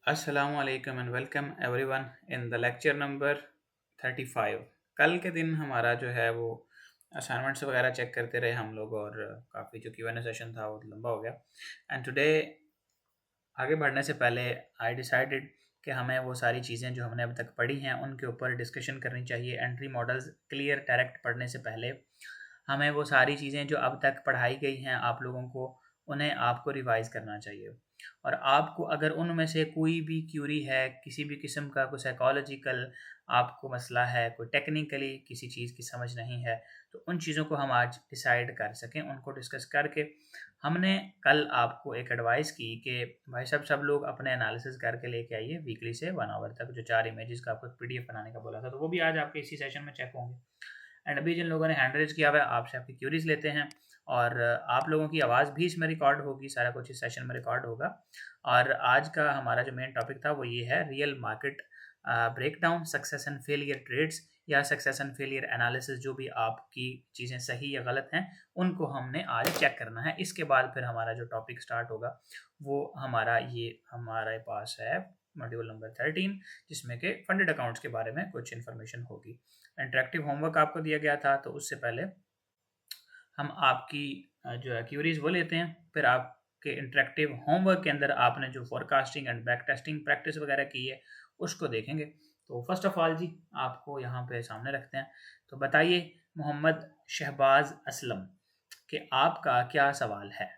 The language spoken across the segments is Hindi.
Assalamu alaikum and welcome everyone in the lecture number 35। कल के दिन हमारा जो है वो असाइनमेंट्स वगैरह चेक करते रहे हम लोग और काफ़ी जो Q&A सेशन था वो लंबा हो गया। एंड टुडे आगे बढ़ने से पहले आई डिसाइडेड कि हमें वो सारी चीज़ें जो हमने अभी तक पढ़ी हैं उनके ऊपर डिस्कशन करनी चाहिए। एंट्री मॉडल्स क्लियर डायरेक्ट पढ़ने से पहले हमें वो सारी चीज़ें जो अब तक पढ़ाई गई हैं आप लोगों को उन्हें आपको रिवाइज़ करना चाहिए। और आपको अगर उनमें से कोई भी क्यूरी है, किसी भी किस्म का कोई साइकोलॉजिकल आपको मसला है, कोई टेक्निकली किसी चीज़ की समझ नहीं है, तो उन चीज़ों को हम आज डिसाइड कर सकें, उनको डिस्कस करके हमने कल आपको एक एडवाइस की कि भाई साहब सब लोग अपने एनालिसिस करके लेके आइए वीकली से 1 आवर तक, जो 4 इमेजेस का आपको पीडीएफ बनाने का बोला था, तो वो भी आज आपके इसी सेशन में चेक होंगे। एंड अभी जिन लोगों ने हैंड रेज किया हुआ है आपसे आपकी क्यूरीज लेते हैं और आप लोगों की आवाज़ भी इसमें रिकॉर्ड होगी, सारा कुछ इस सेशन में रिकॉर्ड होगा। और आज का हमारा जो मेन टॉपिक था वो ये है real market breakdown, success and failure trades या सक्सेस एंड फेलियर एनालिसिस। जो भी आपकी चीज़ें सही या गलत हैं उनको हमने आज चेक करना है। इसके बाद फिर हमारा जो टॉपिक स्टार्ट होगा वो हमारे पास है मॉड्यूल नंबर 13, जिसमें कि फंडेड अकाउंट्स के बारे में कुछ इन्फॉर्मेशन होगी। इंटरेक्टिव होमवर्क आपको दिया गया था, तो उससे पहले हम आपकी जो है क्यूरीज वो लेते हैं, फिर आपके इंटरेक्टिव होमवर्क के अंदर आपने जो forecasting and back testing practice वगैरह की है उसको देखेंगे। तो फर्स्ट ऑफ ऑल जी आपको यहाँ पे सामने रखते हैं, तो बताइए मोहम्मद शहबाज असलम कि आपका क्या सवाल है।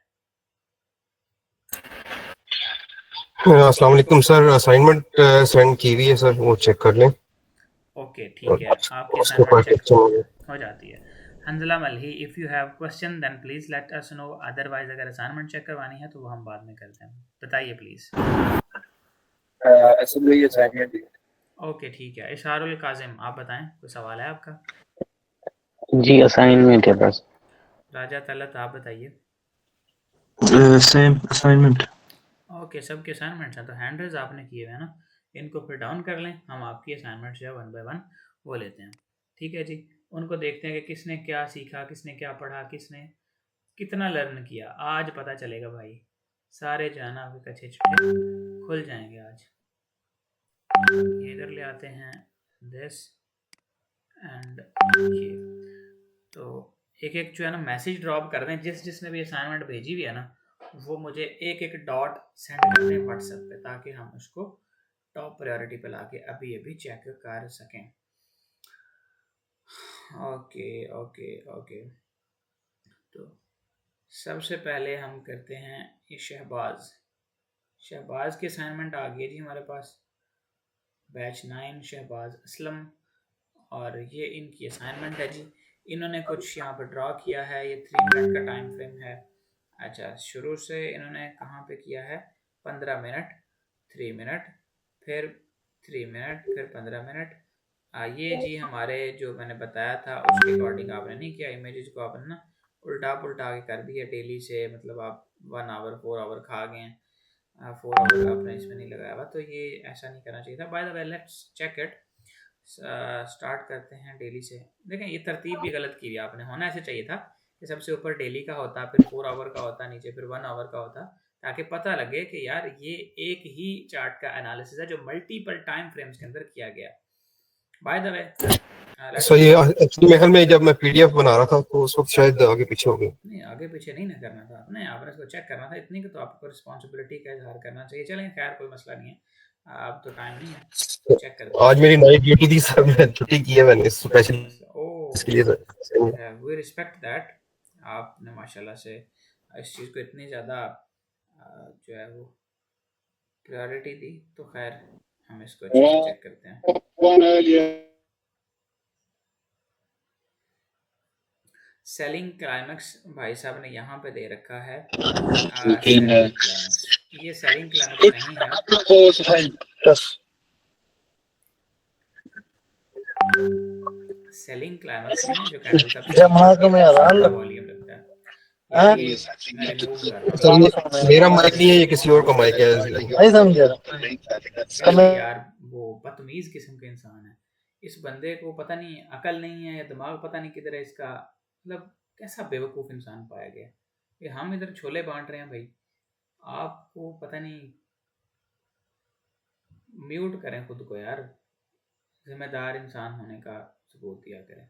अस्सलाम वालेकुम सर। असाइनमेंट सेंड की हुई है सर, वो चेक कर लें ओके ठीक है, आपकी उसके असाइनमेंट ऊपर चेक टिक चाहिए। हो जाती है। Hanzala Malhi, if you have question then please let us know, otherwise अगर असाइनमेंट चेक करवानी है तो वो हम बाद में करते हैं। बताइए प्लीज़। ऐसे में ये असाइनमेंट ओके ठीक है, इशारुल काजिम आप बताएं, कोई सवाल है आपका। जी असाइनमेंट है बस। राजा तलत आप बताइए। Same assignment. ओके, सबके असाइनमेंट्स हैं तो हैंड रेज आपने किए हुए हैं ना, इनको फिर डाउन कर लें, हम आपकी असाइनमेंट्स जो है 1 बाय 1 वो लेते हैं। ठीक है जी, उनको देखते हैं कि किसने क्या सीखा, किसने क्या पढ़ा, किसने कितना लर्न किया। आज पता चलेगा भाई, सारे जो है ना आपके कच्चे छुट्टे खुल जाएंगे आज। ये इधर ले आते हैं दिस एंड ये, तो एक एक जो है ना मैसेज ड्रॉप कर दें, जिसने भी असाइनमेंट भेजी हुई है ना वो मुझे एक एक डॉट सेंड कर दें व्हाट्सएप पे, ताकि हम उसको टॉप प्रायोरिटी पे लाके अभी अभी चेक कर सकें। ओके ओके ओके, तो सबसे पहले हम करते हैं ये शहबाज। शहबाज की असाइनमेंट आ गई जी हमारे पास, बैच 9 शहबाज असलम, और ये इनकी असाइनमेंट है जी। इन्होंने कुछ यहाँ पर ड्रॉ किया है, ये 3 मिनट का टाइम फ्रेम है। अच्छा, शुरू से इन्होंने कहाँ पे किया है, 15 मिनट, 3 मिनट, फिर 3 मिनट, फिर 15 मिनट। ये जी हमारे जो मैंने बताया था उसके अकॉर्डिंग आपने नहीं किया, इमेजेस को आपने ना उल्टा पुल्टा के कर दिया डेली से, मतलब आप 1 आवर 4 आवर खा गए हैं, 4 आवर आपने इसमें नहीं लगाया हुआ, तो ये ऐसा नहीं करना चाहिए था। By the way let's check it. Start करते हैं डेली से। देखें ये तरतीब भी गलत की हुई आपने, होना ऐसे चाहिए था कि सबसे ऊपर डेली का होता, फिर 4 आवर का होता, नीचे फिर 1 आवर का होता, ताकि पता लगे कि यार ये एक ही चार्ट का एनालिसिस है जो मल्टीपल टाइम फ्रेम्स के अंदर किया गया। बाय द वे सर ये एक्चुअली मेरे ख्याल में जब मैं पीडीएफ बना रहा था तो उस वक्त शायद आगे पीछे हो गया। नहीं, आगे पीछे नहीं ना करना था आपने, आपने इसको चेक करना था इतनी कि, तो आपको रिस्पॉन्सिबिलिटी का इजहार करना चाहिए। चलें खैर कोई मसला नहीं है, अब तो टाइम नहीं है, चेक करते हैं। आज मेरी नाइट ड्यूटी थी सर, मैं छुट्टी की है मैंने स्पेशल इसके लिए oh, sir. We respect that. आपने माशाल्लाह से इस चीज़ को इतनी ज़्यादा जो है वो प्रायोरिटी दी, तो खैर हम इसको अच्छे से चेक करते हैं। सेलिंग क्लाइमैक्स भाई साहब ने यहाँ पे दे रखा है सेलिंग क्लाइमैक्स, ये सेलिंग क्लाइमैक्स नहीं है। सेलिंग क्लाइमैक्स में जो कैंडल सबसे नीचे होती है ना उसमें बड़ा वॉल्यूम लगता है, ये मैं रिमूव कर रहा सर हूँ। ये मेरा माइक नहीं है, ये किसी और का माइक है। देखिए यार वो बदतमीज किस्म का इंसान है, इस बंदे को पता नहीं अकल नहीं है या दिमाग पता नहीं किधर है इसका, मतलब कैसा बेवकूफ़ इंसान पाया गया। ये हम इधर छोले बांट रहे हैं भाई, आपको पता नहीं म्यूट करें खुद को यार, जिम्मेदार इंसान होने का सबूत दिया करें।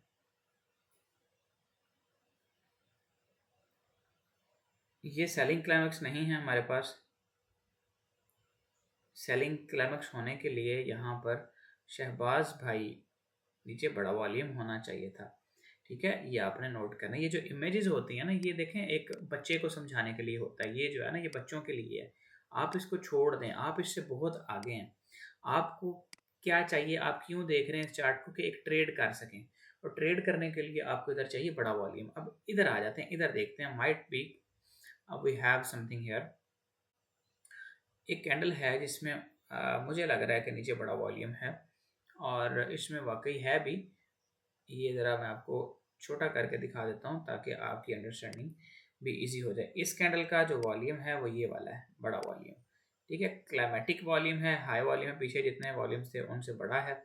ये सेलिंग क्लाइमेक्स नहीं है हमारे पास। सेलिंग क्लाइमेक्स होने के लिए यहाँ पर शहबाज भाई नीचे बड़ा वॉल्यूम होना चाहिए था। ठीक है, ये आपने नोट करना। ये जो इमेजेस होती हैं ना, ये देखें एक बच्चे को समझाने के लिए होता है। ये जो है ना, ये बच्चों के लिए है। आप इसको छोड़ दें, आप इससे बहुत आगे हैं। आपको क्या चाहिए, आप क्यों देख रहे हैं इस चार्ट को, कि एक ट्रेड कर सकें। और ट्रेड करने के लिए आपको इधर चाहिए बड़ा वॉल्यूम। अब इधर आ जाते हैं, इधर देखते हैं। Might be we have something here. एक कैंडल है जिसमें मुझे लग रहा है कि नीचे बड़ा वॉल्यूम है, और इसमें वाकई है भी। ये ज़रा मैं आपको छोटा करके दिखा देता हूँ ताकि आपकी अंडरस्टैंडिंग भी इजी हो जाए। इस कैंडल का जो वॉल्यूम है वो ये वाला है, बड़ा वॉल्यूम। ठीक है, क्लाइमेटिक वॉल्यूम है, हाई वॉल्यूम है, पीछे जितने वॉल्यूम्स थे उनसे बड़ा है।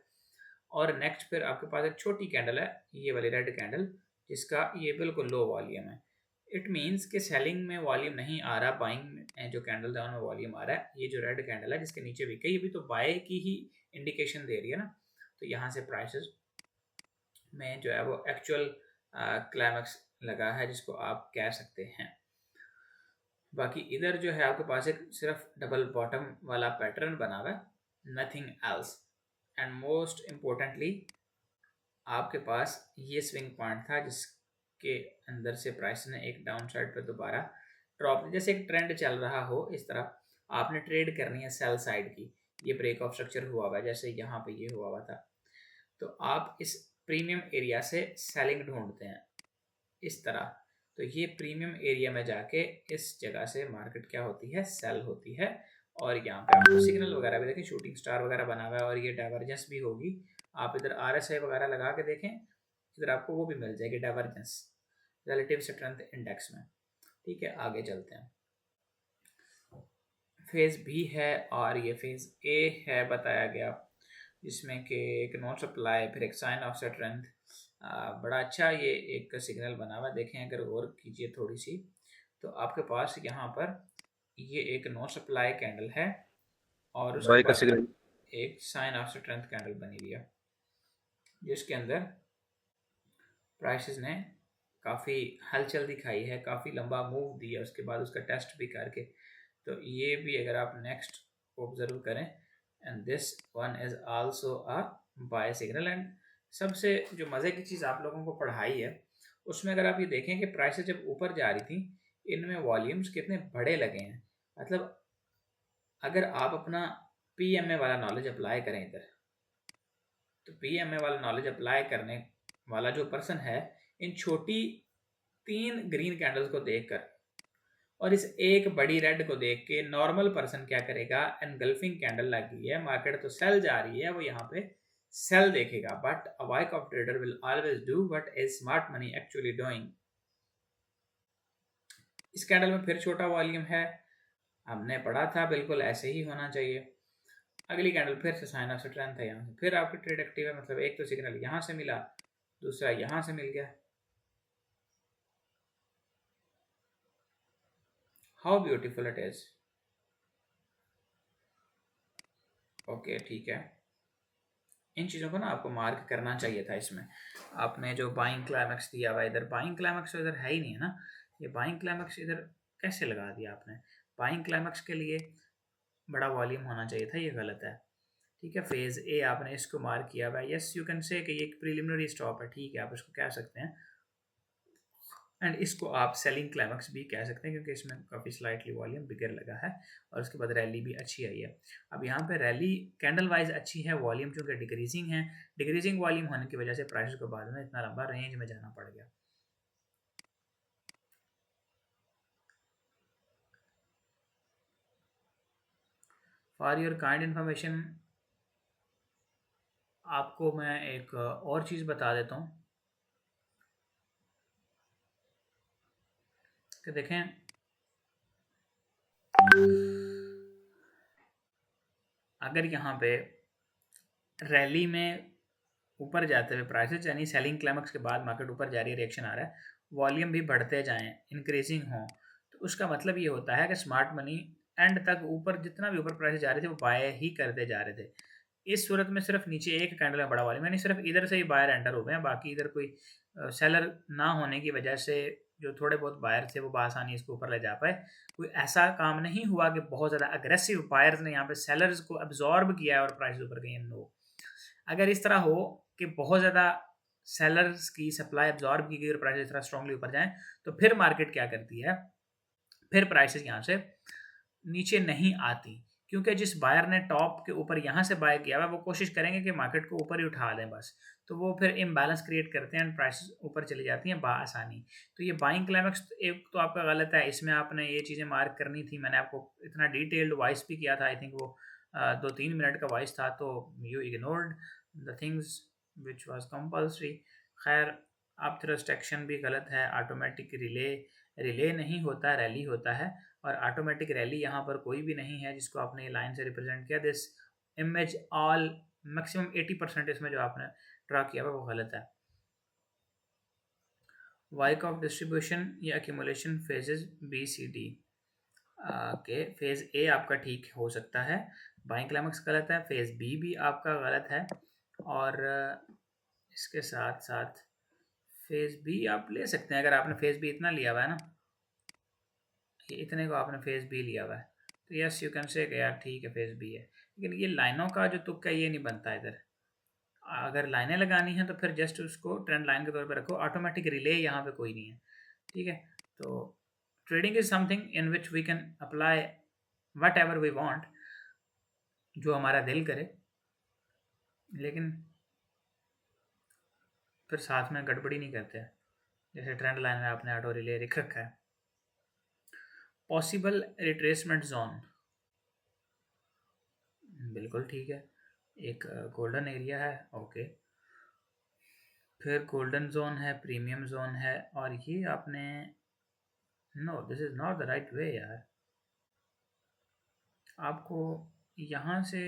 और नेक्स्ट फिर आपके पास एक छोटी कैंडल है, ये वाली रेड कैंडल, जिसका ये बिल्कुल लो वॉल्यूम है। इट मीन्स कि सेलिंग में वॉल्यूम नहीं आ रहा, बाइंग में जो कैंडल है उनमें वॉल्यूम आ रहा है। ये जो रेड कैंडल है जिसके नीचे भी कई, अभी तो बाय की ही इंडिकेशन दे रही है ना, तो यहाँ से प्राइसेस में जो है वो एक्चुअल क्लाइमेक्स लगा है, जिसको आप कह सकते हैं। बाकी इधर जो है आपके पास एक सिर्फ डबल बॉटम वाला पैटर्न बना हुआ है, nothing else. And most importantly आपके पास ये स्विंग पॉइंट था जिसके अंदर से प्राइस ने एक डाउन साइड पर दोबारा ड्रॉप, जैसे एक ट्रेंड चल रहा हो इस तरह आपने ट्रेड करनी है सेल साइड की। ये ब्रेक ऑफ स्ट्रक्चर हुआ हुआ है, जैसे यहाँ पे ये हुआ हुआ था। तो आप इस प्रीमियम एरिया से सेलिंग ढूंढते हैं इस तरह। तो ये प्रीमियम एरिया में जाके इस जगह से मार्केट क्या होती है, सेल होती है। और यहाँ पे आपको सिग्नल वगैरह भी देखें, शूटिंग स्टार वगैरह बना हुआ है, और ये डाइवर्जेंस भी होगी। आप इधर RSI वगैरह लगा के देखें, इधर आपको वो भी मिल जाएगी, डाइवर्जेंस, रिलेटिव स्ट्रेंथ इंडेक्स में। ठीक है, आगे चलते हैं। फेज बी है और ये फेज ए है बताया गया, जिसमें कि एक नॉन सप्लाई, फिर एक साइन ऑफ स्ट्रेंथ। बड़ा अच्छा ये एक सिग्नल बना हुआ। देखें अगर गौर कीजिए थोड़ी सी, तो आपके पास यहाँ पर ये एक नो सप्लाई कैंडल है, और उसके बाय का बाद सिग्नल, एक साइन ऑफ स्ट्रेंथ कैंडल बनी हुई है, जिसके अंदर प्राइसेस ने काफ़ी हलचल दिखाई है, काफ़ी लंबा मूव दिया, उसके बाद उसका टेस्ट भी करके। तो ये भी अगर आप नेक्स्ट ऑब्जर्व करें, and this one is also a buy signal. And सबसे जो मज़े की चीज़ आप लोगों को पढ़ाई है, उसमें अगर आप ये देखें कि प्राइसेस जब ऊपर जा रही थी, इनमें वॉल्यूम्स कितने बड़े लगे हैं। मतलब अगर आप अपना PMA वाला नॉलेज अप्लाई करें इधर, तो PMA वाला नॉलेज अप्लाई करने वाला जो पर्सन है, इन छोटी 3 ग्रीन कैंडल्स को देखकर और इस एक बड़ी रेड को देख के नॉर्मल पर्सन क्या करेगा, एनगल्फिंग कैंडल लगी है, मार्केट तो सेल जा रही है, वो यहाँ पे सेल देखेगा। बट अ वाइक of trader will always do what is smart money actually doing. इस कैंडल में फिर छोटा वॉल्यूम है, हमने पढ़ा था बिल्कुल ऐसे ही होना चाहिए। अगली कैंडल फिर से साइन ऑफ स्ट्रेंथ है, यहाँ से फिर आपकी ट्रेड एक्टिव है। मतलब एक तो सिग्नल यहाँ से मिला, दूसरा यहाँ से मिल गया। How beautiful it is. Okay, ठीक है, इन चीज़ों को ना आपको मार्क करना चाहिए था। इसमें आपने जो बाइंग क्लाइमेक्स दिया हुआ, इधर बाइंग क्लाइमेक्स तो इधर है ही नहीं है ना। ये बाइंग क्लाइमेक्स इधर कैसे लगा दिया आपने? बाइंग क्लाइमेक्स के लिए बड़ा वॉल्यूम होना चाहिए था, ये गलत है। ठीक है, फेज ए आपने इसको मार्क किया हुआ है। यस, यू कैन से कि ये एक प्रिलिमिनरी स्टॉप है, ठीक है, आप इसको कह सकते हैं। एंड इसको आप सेलिंग क्लाइमेक्स भी कह सकते हैं, क्योंकि इसमें काफ़ी स्लाइटली वॉल्यूम बिगर लगा है, और उसके बाद रैली भी अच्छी आई है। अब यहाँ पे रैली कैंडल वाइज अच्छी है, वॉल्यूम चूँकि डिक्रीजिंग है, डिक्रीजिंग वॉल्यूम होने की वजह से प्राइस को बाद में इतना लंबा रेंज में जाना पड़ गया। फॉर योर काइंड इन्फॉर्मेशन आपको मैं एक और चीज़ बता देता हूँ कि देखें, अगर यहाँ पे रैली में ऊपर जाते हुए प्राइसेस, यानी सेलिंग क्लाइमेक्स के बाद मार्केट ऊपर जा रही है, रिएक्शन आ रहा है, वॉल्यूम भी बढ़ते जाएं, इंक्रीजिंग हो, तो उसका मतलब ये होता है कि स्मार्ट मनी एंड तक ऊपर जितना भी ऊपर प्राइस जा रहे थे वो बाय ही करते जा रहे थे। इस सूरत में सिर्फ नीचे एक कैंडल है बड़ा वाली, यानी सिर्फ इधर से ही बायर एंटर हो गए हैं, बाकी इधर कोई सेलर ना होने की वजह से जो थोड़े बहुत बायर थे वो बआसानी इसको ऊपर ले जा पाए। कोई ऐसा काम नहीं हुआ कि बहुत ज़्यादा अग्रेसिव बायर्स ने यहाँ पे सेलर्स को अब्जॉर्ब किया है और प्राइस ऊपर गई है। नो, अगर इस तरह हो कि बहुत ज़्यादा सेलर्स की सप्लाई अब्जॉर्ब की गई और प्राइस इस तरह स्ट्रांगली ऊपर जाएं, तो फिर मार्केट क्या करती है, फिर प्राइसेस यहाँ से नीचे नहीं आती, क्योंकि जिस बायर ने टॉप के ऊपर यहाँ से बाय किया हुआ वो कोशिश करेंगे कि मार्केट को ऊपर ही उठा दें बस, तो वो फिर इम्बैलेंस क्रिएट करते हैं एंड प्राइसेस ऊपर चली जाती हैं बाआसानी। तो ये बाइंग क्लाइमेक्स एक तो आपका गलत है, इसमें आपने ये चीज़ें मार्क करनी थी। मैंने आपको इतना डिटेल्ड वॉइस भी किया था, आई थिंक वो 2-3 मिनट का वॉइस था, तो you ignored the things which was compulsory. खैर, आप थ्रस्ट एक्शन भी गलत है, ऑटोमेटिक रिले नहीं होता, रैली होता है, और ऑटोमेटिक रैली यहाँ पर कोई भी नहीं है जिसको आपने लाइन से रिप्रेजेंट किया। दिस इमेज ऑल मैक्सिमम 80% इसमें जो आपने ड्रा किया हुआ वो गलत है। वाइकॉफ डिस्ट्रीब्यूशन या accumulation phases B C D के फेज ए आपका ठीक हो सकता है, बाइंग क्लाइमेक्स गलत है, फेज बी भी आपका गलत है, और इसके साथ साथ फेज बी आप ले सकते हैं अगर आपने फेज बी इतना लिया हुआ है ना, इतने को आपने फेज बी लिया हुआ है, तो यस यू कैन से यार ठीक है फेज बी है। लेकिन ये लाइनों का जो तुक्का ये नहीं बनता इधर। अगर लाइनें लगानी है तो फिर जस्ट उसको ट्रेंड लाइन के तौर पे रखो, ऑटोमेटिक रिले यहाँ पे कोई नहीं है, ठीक है। तो trading is something in which we can apply whatever we want, जो हमारा दिल करे, लेकिन फिर साथ में गड़बड़ी नहीं करते हैं, जैसे ट्रेंड लाइन में आपने ऑटो रिले लिख रखा है। पॉसिबल रिट्रेसमेंट जोन बिल्कुल ठीक है, एक गोल्डन एरिया है, ओके। फिर गोल्डन जोन है, प्रीमियम जोन है, और ये आपने, no this is not the right way यार। आपको यहाँ से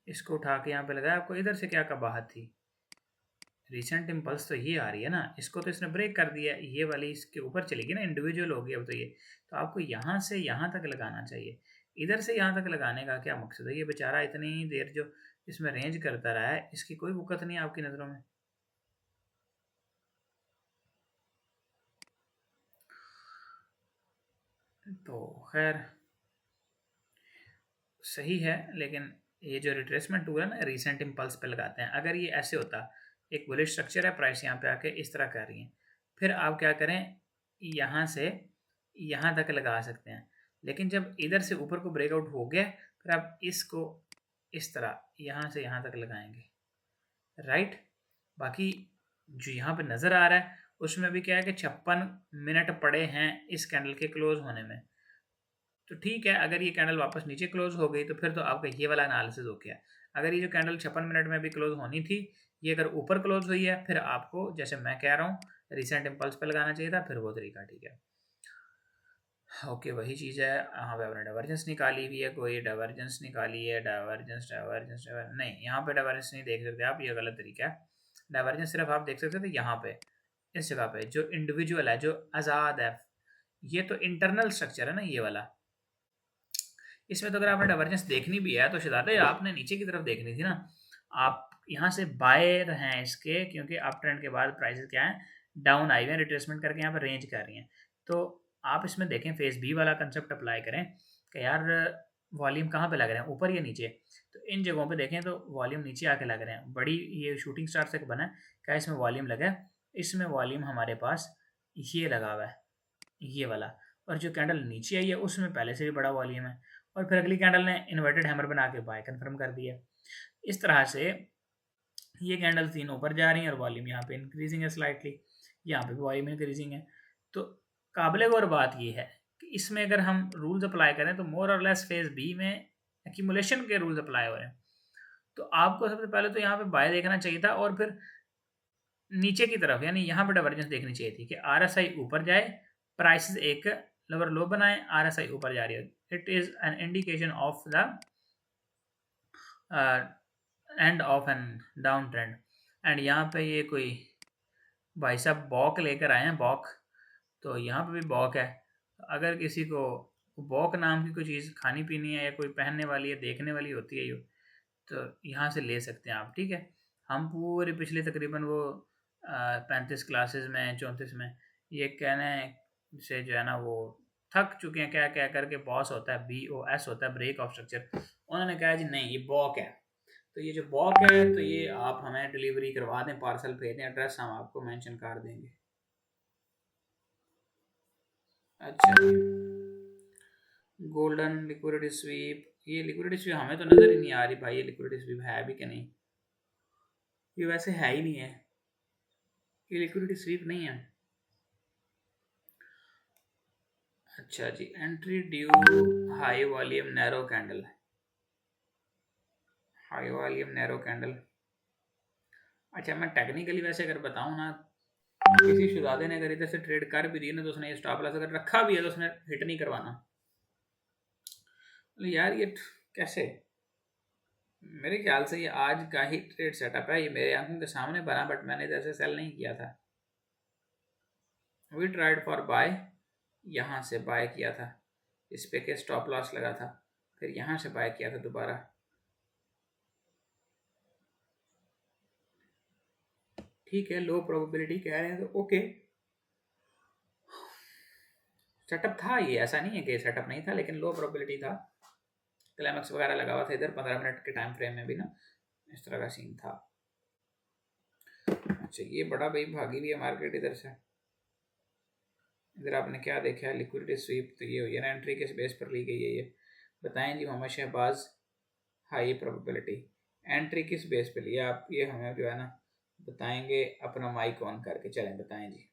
इसको उठा के यहाँ पे लगाया, आपको इधर से क्या कबाहत थी। रिसेंट इम्पल्स तो ये आ रही है ना, इसको तो इसने ब्रेक कर दिया, ये वाली इसके ऊपर चलेगी ना, इंडिविजुअल होगी अब तो ये, तो आपको यहाँ से यहाँ तक लगाना चाहिए। इधर से यहाँ तक लगाने का क्या मकसद है, ये बेचारा इतनी देर जो इसमें रेंज करता रहा है, इसकी कोई वक़्त नहीं है आपकी नज़रों में। तो खैर सही है, लेकिन ये जो रिट्रेसमेंट टूल है ना, रिसेंट इम्पल्स पे लगाते हैं। अगर ये ऐसे होता, एक बुलिश स्ट्रक्चर है, प्राइस यहाँ पे आके इस तरह कर रही है, फिर आप क्या करें, यहाँ से यहाँ तक लगा सकते हैं। लेकिन जब इधर से ऊपर को ब्रेकआउट हो गया, फिर आप इसको इस तरह यहाँ से यहाँ तक लगाएंगे, राइट। बाकी जो यहाँ पे नज़र आ रहा है उसमें भी क्या है कि 56 मिनट पड़े हैं इस कैंडल के क्लोज होने में, तो ठीक है। अगर ये कैंडल वापस नीचे क्लोज हो गई तो फिर तो आपका ये वाला एनालिसिस हो गया। अगर ये जो कैंडल 56 मिनट में भी क्लोज होनी थी, ये अगर ऊपर क्लोज हुई है, फिर आपको जैसे मैं कह रहा हूँ रिसेंट इम्पल्स पे लगाना चाहिए था, फिर वो तरीका ठीक है। ओके, वही चीज़ है। यहाँ पे आपने डाइवर्जेंस निकाली हुई है, कोई डाइवर्जेंस निकाली है, डाइवर्जेंस डाइवर्जेंस नहीं, यहाँ पे डाइवर्जेंस नहीं देख सकते आप, ये गलत तरीका है। डाइवर्जेंस सिर्फ आप देख सकते थे यहाँ पे, इस जगह पे जो इंडिविजुअल है, जो आज़ाद है, ये तो इंटरनल स्ट्रक्चर है ना ये वाला। इसमें तो अगर आपने डाइवर्जेंस देखनी भी है तो शायद आपने नीचे की तरफ देखनी थी ना। आप यहाँ से बायर हैं इसके, क्योंकि अप ट्रेंड के बाद प्राइसेस क्या है, डाउन आई हुए हैं, रिट्रेसमेंट करके यहाँ पर रेंज कर रही हैं। तो आप इसमें देखें, फेज बी वाला कंसेप्ट अप्लाई करें कि यार वॉल्यूम कहाँ पे लग रहे हैं, ऊपर या नीचे। तो इन जगहों पे देखें तो वॉल्यूम नीचे आके लग रहे हैं। बड़ी ये शूटिंग स्टार से बना है, क्या इसमें वॉल्यूम लगा है? इसमें वॉल्यूम हमारे पास ये लगा हुआ है, ये वाला। और जो कैंडल नीचे आई है उसमें पहले से भी बड़ा वॉल्यूम है, और फिर अगली कैंडल ने इन्वर्टेड हैमर बना के बाय कंफर्म कर दिया। इस तरह से ये कैंडल 3 ऊपर जा रही हैं और वॉल्यूम यहाँ पे इंक्रीजिंग है स्लाइटली, यहाँ पे भी वॉल्यूम इंक्रीजिंग है। तो काबिल गौर बात ये है कि इसमें अगर हम रूल्स अप्लाई करें तो मोर और लेस फेज बी में एक्यूमुलेशन के रूल्स अप्लाई हो रहे हैं। तो आपको सबसे पहले तो यहाँ पे बाय देखना चाहिए था, और फिर नीचे की तरफ यानी यहाँ पे डाइवर्जेंस देखनी चाहिए थी कि RSI ऊपर जाए, प्राइसेस एक लोअर लो बनाए, RSI ऊपर जा रही है, it is an indication of the end of an down trend. And यहाँ पे ये कोई भाई साहब बॉक लेकर आए हैं, बॉक, तो यहाँ पे भी बॉक है। अगर किसी को बॉक नाम की कोई चीज़ खानी पीनी है या कोई पहनने वाली है, देखने वाली होती है ये, तो यहाँ से ले सकते हैं आप, ठीक है। हम पूरे पिछले तकरीबन वो 35 क्लासेस में 34 में ये कहने से जो है ना वो थक चुके हैं, क्या क्या करके बॉस होता है, BOS होता है, ब्रेक ऑफ स्ट्रक्चर। उन्होंने कहा जी नहीं ये बॉक है, तो ये जो बॉक है तो ये आप हमें डिलीवरी करवा दें, पार्सल भेज दें, एड्रेस हम आपको मेंशन कर देंगे। अच्छा जी, गोल्डन लिक्विडिटी स्वीप, ये लिक्विडिटी स्वीप हमें तो नज़र ही नहीं आ रही भाई, ये लिक्विडिटी स्वीप है भी कि नहीं, ये वैसे है ही नहीं है, ये लिक्विडिटी स्वीप नहीं है। अच्छा जी, entry due high volume narrow candle, high volume narrow candle. अच्छा मैं टेक्निकली वैसे अगर बताऊं ना, किसी शुरादे ने अगर इधर से ट्रेड कर भी दी ना तो उसने ये स्टॉप लॉस अगर रखा भी है तो उसने हिट नहीं करवाना। यार ये कैसे, मेरे ख्याल से ये आज का ही ट्रेड सेटअप है, ये मेरे आंखों के सामने बना, बट मैंने इधर से सेल नहीं किया था। वी ट्राइड फॉर बाय, यहाँ से बाय किया था, इस पे के स्टॉप लॉस लगा था, फिर यहाँ से बाय किया था दोबारा। ठीक है, लो प्रोबेबिलिटी कह रहे हैं तो ओके, सेटअप था ये, ऐसा नहीं है कि सेटअप नहीं था, लेकिन लो प्रोबेबिलिटी था, क्लाइमैक्स वगैरह लगा हुआ था इधर 15 मिनट के टाइम फ्रेम में भी ना, इस तरह का सीन था। अच्छा ये बड़ा भाई भागी भी है मार्केट इधर से, इधर आपने क्या देखा है, लिक्विडिटी स्वीप, तो ये हुई है ना, एंट्री किस बेस पर ली गई है ये बताएं जी Mohammad Shahbaz. High probability, entry किस बेस पे ली है आप, ये हमें जो है ना बताएंगे अपना माइक ऑन करके, चलें बताएं जी।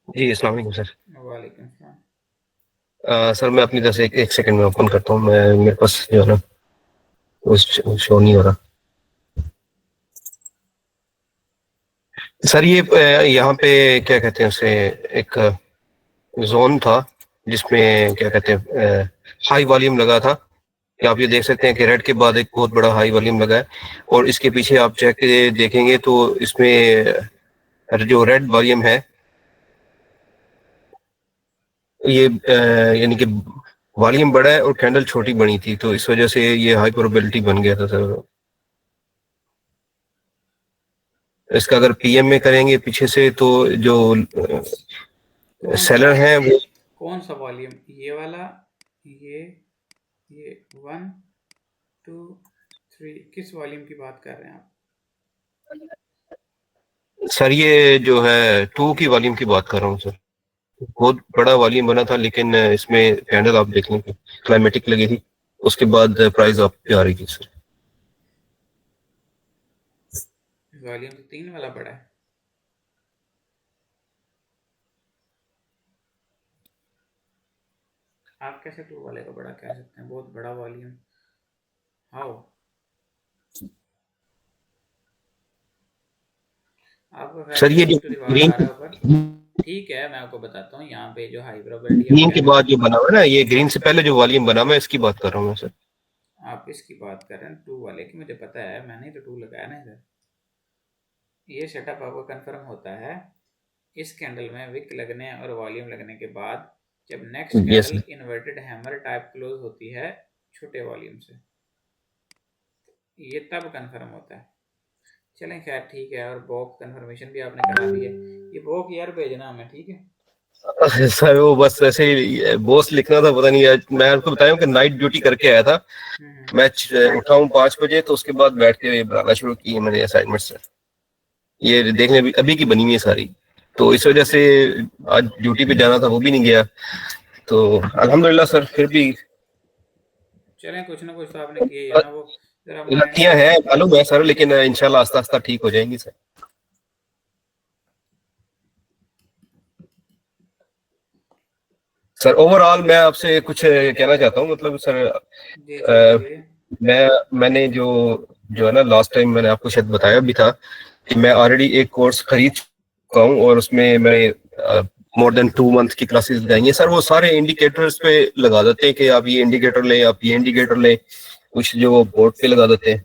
जी अस्सलाम वालेकुम सर। वालेकुम सलाम। सर मैं अपनी तरफ से एक सेकंड में ओपन करता हूँ, मैं मेरे पास जो है ना वो शो नहीं हो रहा सर। ये यहाँ पे क्या कहते हैं उसे, एक जोन था जिसमें क्या कहते हैं हाई वॉल्यूम लगा था, कि आप ये देख सकते हैं कि रेड के बाद एक बहुत बड़ा हाई वॉल्यूम लगा है, और इसके पीछे आप चेक देखेंगे तो इसमें जो रेड वॉल्यूम है ये यानी कि वॉल्यूम बड़ा है और कैंडल छोटी बनी थी, तो इस वजह से ये हाई प्रोबेबिलिटी बन गया था सर। इसका अगर PM में करेंगे पीछे से तो जो सेलर है वो, कौन सा वॉल्यूम, ये वाला, ये 1 2 3, किस वॉल्यूम की बात कर रहे हैं आप? सर ये जो है 2 की वॉल्यूम की बात कर रहा हूँ सर, बहुत बड़ा वॉल्यूम बना था, लेकिन इसमें कैंडल आप देख लें क्लाइमेटिक लगी थी, उसके बाद प्राइस आप पे आ रही थी सर। वॉल्यूम तो 3 वाला बड़ा है, आप कैसे 2 वाले को बड़ा कह सकते हैं, बहुत बड़ा वॉल्यूम, हाउ? आपको सर ये जो ग्रीन आ रहा है ऊपर, ठीक है मैं आपको बताता हूँ, यहाँ पे जो हाई प्रोबेबिलिटी ग्रीन के बाद जो बना हुआ है ना, ये ग्रीन से पहले जो वॉल्यूम बना हुआ है इसकी बात कर रहा हूँ मैं सर। आप इसकी बात कर रहे हैं 2 वाले की, मुझे पता है, मैंने तो 2 लगाया ना इधर। ये सेटअप आपको कंफर्म होता है इस कैंडल में विक लगने और वॉल्यूम लगने के बाद, जब next candle inverted hammer type close होती है छोटे वॉल्यूम से, ये तब कंफर्म होता है। चलें खैर ठीक है, और बॉक कंफर्मेशन भी आपने करा दी है, ये बॉक यार भेजना हमें, ठीक है सर वो बस ऐसे ही बॉस लिखना था, पता नहीं मैं आपको बताया कि नाइट ड्यूटी करके आया था, मैं उठा हूँ 5 बजे, तो उसके बाद बैठ के बनाना शुरू की मैंने असाइनमेंट सर, ये देखने अभी की बनी हुई है सारी, तो इस वजह से आज ड्यूटी पे जाना था वो भी नहीं गया, तो अल्हम्दुलिल्लाह सर फिर भी चलें कुछ ना कुछ तो आपने किया है ना, वो गलतियां हैं मालूम है सर, लेकिन इंशाल्लाह आस्ता आस्ता ठीक हो जाएंगी सर। सर ओवरऑल मैं आपसे कुछ कहना चाहता हूँ, मतलब सर मैंने जो है ना लास्ट टाइम मैंने आपको शायद बताया भी था कि मैं ऑलरेडी एक कोर्स खरीद चुका हूँ, और उसमें मैंने मोर देन 2 मंथ की क्लासेस लगाई हैं सर। वो सारे इंडिकेटर्स पे लगा देते हैं कि आप ये इंडिकेटर लें, आप ये इंडिकेटर लें, कुछ जो बोर्ड पे लगा देते हैं,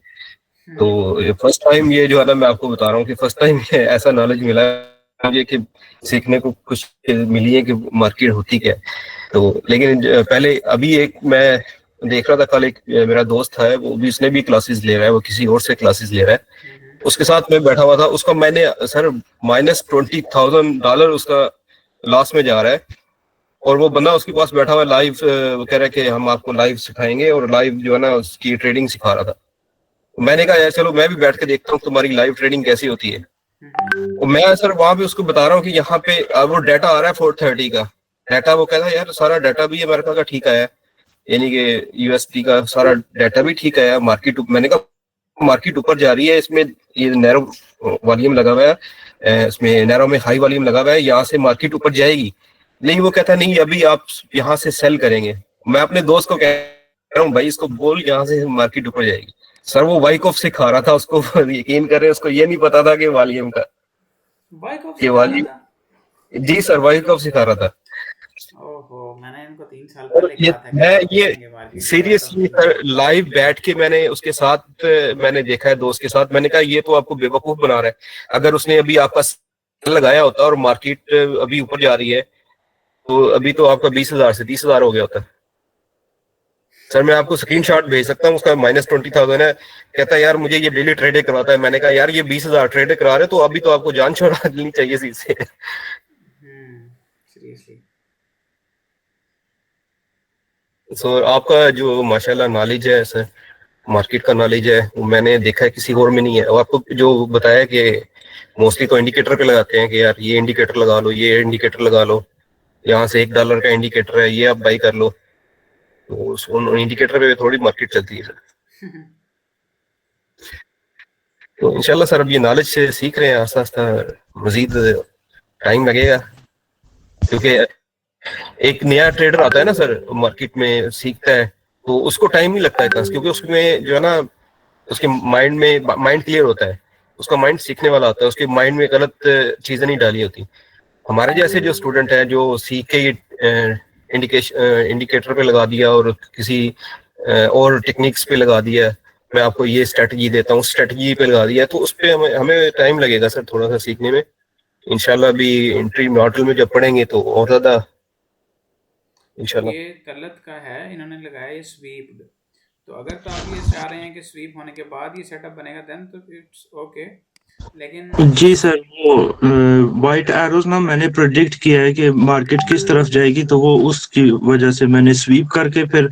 तो फर्स्ट टाइम ये जो है ना, मैं आपको बता रहा हूँ कि फर्स्ट टाइम ऐसा नॉलेज मिला मुझे कि सीखने को कुछ मिली है कि मार्केट होती क्या है। तो लेकिन पहले अभी एक मैं देख रहा था, कल एक मेरा दोस्त है, वो भी उसने भी क्लासेस ले रहा है, वो किसी और से क्लासेस ले रहा है, उसके साथ मैं बैठा हुआ था, उसका मैंने सर -$20,000 उसका लॉस में जा रहा है। और वो बंदा उसके पास बैठा हुआ लाइव कह रहा है कि हम आपको लाइव सिखाएंगे, और लाइव जो है ना उसकी ट्रेडिंग सिखा रहा था। मैंने कहा यार चलो मैं भी बैठ के देखता हूँ तुम्हारी लाइव ट्रेडिंग कैसी होती है। और मैं सर वहां पे उसको बता रहा हूँ कि यहाँ पे वो डाटा आ रहा है 430 का डाटा, वो कहता है यार सारा डाटा भी अमेरिका का ठीक आया, यानी कि यूएसडी का सारा डाटा भी ठीक आया, मार्केट, मैंने कहा मार्केट ऊपर जा रही है, इसमें ये नैरो वॉल्यूम लगा हुआ है, इसमें नैरो में हाई वॉल्यूम लगा हुआ है, यहाँ से मार्केट ऊपर जाएगी। नहीं, वो कहता नहीं अभी आप यहाँ से सेल करेंगे। मैं अपने दोस्त को कह रहा हूँ भाई इसको बोल यहाँ से मार्केट ऊपर जाएगी। सर वो वाइकॉफ सिखा रहा था उसको यकीन करें उसको ये नहीं पता था कि वॉल्यूम का ये वॉल्यूम जी सर वाइकॉफ सिखा रहा था। ओहो, मैंने इनको 3 साल और पहले ये कहा था कि मैं आप ये देखेंगे मार्केट सीरियसली सर लाइव बैठ के मैंने उसके साथ मैंने देखा है दोस्त के साथ, मैंने कहा ये तो आपको बेवकूफ बना रहा है। अगर उसने अभी आपका लगाया होता और मार्केट अभी ऊपर जा रही है तो अभी तो आपका 20,000 से 30,000 हो गया होता। सर मैं आपको स्क्रीनशॉट भेज सकता हूँ, उसका -$20,000 है। कहता है यार मुझे ये डेली ट्रेडिंग करवाता है। मैंने कहा यार ये 20,000 ट्रेडिंग करा रहे तो अभी तो आपको जान छोड़ा देनी चाहिए सी से। सीरियसली। सो आपका जो माशाल्लाह नॉलेज है सर, मार्केट का नॉलेज है, वो मैंने देखा है किसी और में नहीं है। और आपको जो बताया कि मोस्टली तो इंडिकेटर पे लगाते हैं कि यार ये इंडिकेटर लगा लो, ये इंडिकेटर लगा लो, यहाँ से $1 का इंडिकेटर है, ये आप बाई कर लो, तो उन इंडिकेटर पे थोड़ी मार्केट चलती है सर। तो इंशाल्लाह सर अब ये नॉलेज से सीख रहे हैं, आस्ता आस्ता मजीद टाइम लगेगा, क्योंकि एक नया ट्रेडर आता है ना सर मार्केट में सीखता है तो उसको टाइम नहीं लगता है, क्योंकि उसमें जो है ना उसके माइंड क्लियर होता है, उसका माइंड सीखने वाला होता है, उसके माइंड में गलत चीजें नहीं डाली होती। हमारे जैसे जो स्टूडेंट है जो सीख के ये इंडिकेटर पे लगा दिया और किसी और टेक्निक्स पे लगा दिया, मैं आपको ये स्ट्रेटजी देता हूँ स्ट्रेटजी पे लगा दिया, तो उस पर हमें टाइम लगेगा सर थोड़ा सा सीखने में। इंशाल्लाह भी एंट्री मॉडल में जब पढ़ेंगे तो और ज्यादा इंशाल्लाह। ये गलत का है, इन्होंने लगाया ये स्वीप। तो अगर तो आप ये चाह रहे हैं कि स्वीप होने के बाद ये सेटअप बनेगा देन तो इट्स ओके, लेकिन जी सर, वो वाइट एरोज ना मैंने प्रेडिक्ट किया है कि मार्केट किस तरफ जाएगी, तो वो उसकी वजह से मैंने स्वीप करके फिर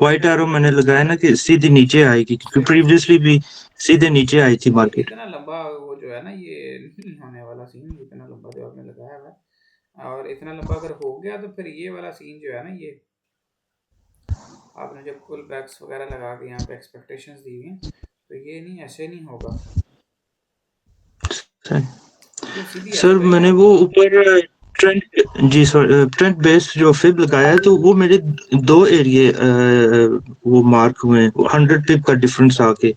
वाइट एरो मैंने लगाया ना कि सीधी नीचे आएगी, क्योंकि प्रीवियसली भी सीधे नीचे आई थी मार्केट। इतना लंबा वो जो है ना ये नहीं होने वाला सीन, इतना लंबा जो आपने लगाया हुआ है, और इतना लंबा अगर हो गया तो फिर ये वाला सीन जो है ना, ये आपने जब पुल बैक्स वगैरह लगा के यहाँ पे एक्सपेक्टेशंस दी हैं तो ये नहीं, ऐसे नहीं होगा। जो सीधी ऐसे सर गई मैंने ना, वो ऊपर ट्रेंड जी सर ट्रेंड बेस्ड जो फिब लगाया है, तो वो मेरे 2 एरिए वो मार्क हुए हैं, 100 पिप का डिफरेंस आके,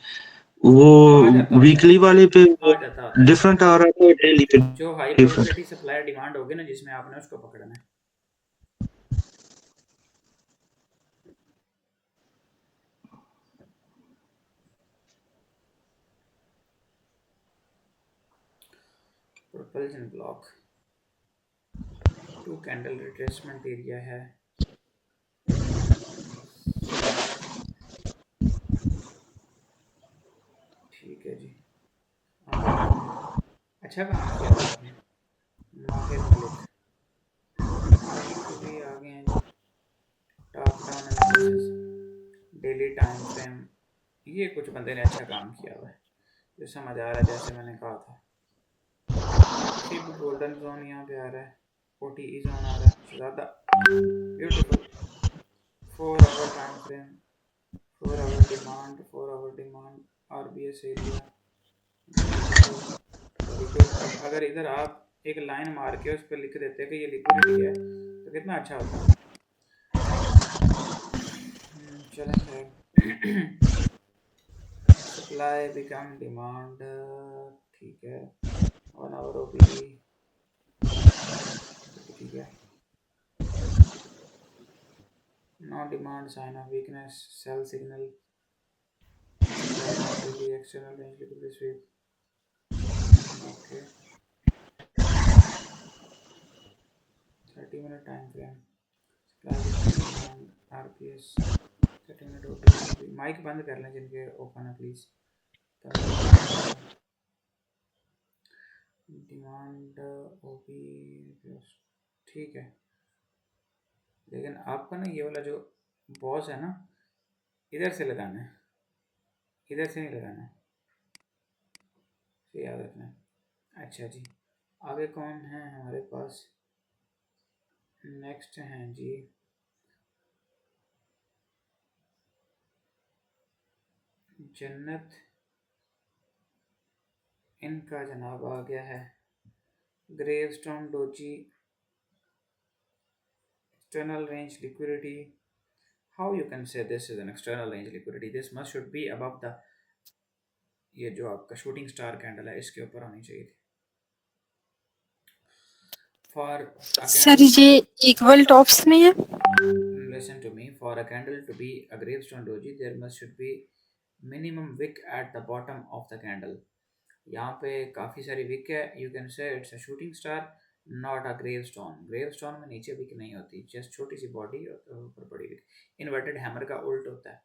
वो वो आ जाता होता है, वीकली वाले पे आ जाता होता है। डिफरेंट आ रहा था, डेली पे जो high different. Probability supply demand होगी ना जिसमें आपने उसको पकड़ना है। Propulsion block 2 candle retracement area है। ठीक है जी, अच्छा काम किया हुआ आपने। माहिर मलिक भी आ गए हैं जी। Top down analysis, daily time frame, ये कुछ बंदे ने अच्छा काम किया हुआ है, जो समझ आ रहा है जैसे मैंने कहा था। फिब गोल्डन जोन यहाँ पे आ रहा है, OTE जोन आ रहा है ज़्यादा beautiful. 4 hour time frame, 4 hour demand, 4 hour demand, RBS area, beautiful, very good. अब अगर इधर आप एक लाइन मार के उस पर लिख देते कि ये लिक्विडिटी है तो कितना अच्छा होता। चलें खैर, सप्लाई बिकम डिमांड, ठीक है, 1 आवर OBE, ठीक है, no demand, sign of weakness, sell signal, supply not daily external range liquidity sweep. Okay, 30-minute time frame. Supply with demand RPS 30-minute OP. Mic बंद कर लें जिनके ओपन है प्लीज. डिमांड ओपी ठीक है, लेकिन आपको ना ये वाला जो बॉस है ना इधर से लगाना है, इधर से नहीं लगाना है, ये याद रखना है. अच्छा जी, आगे कौन है हमारे पास? नेक्स्ट हैं जी जन्नत, इनका जनाब आ गया है. Gravestone doji external range liquidity. How you can say this is an external range liquidity? This must should be above the, ये जो आपका शूटिंग स्टार कैंडल है इसके ऊपर होनी चाहिए थी. For सर ये इक्वल टॉप्स नहीं है. Listen to me. For a candle to be a gravestone doji, there must should be minimum wick at the bottom of the candle. यहाँ पे काफ़ी सारी विक है. You can say it's a shooting star, not a gravestone. gravestone में नीचे विक नहीं होती, जस्ट छोटी सी बॉडी और ऊपर बड़ी विक. इन्वर्टेड हैमर का उल्ट होता है.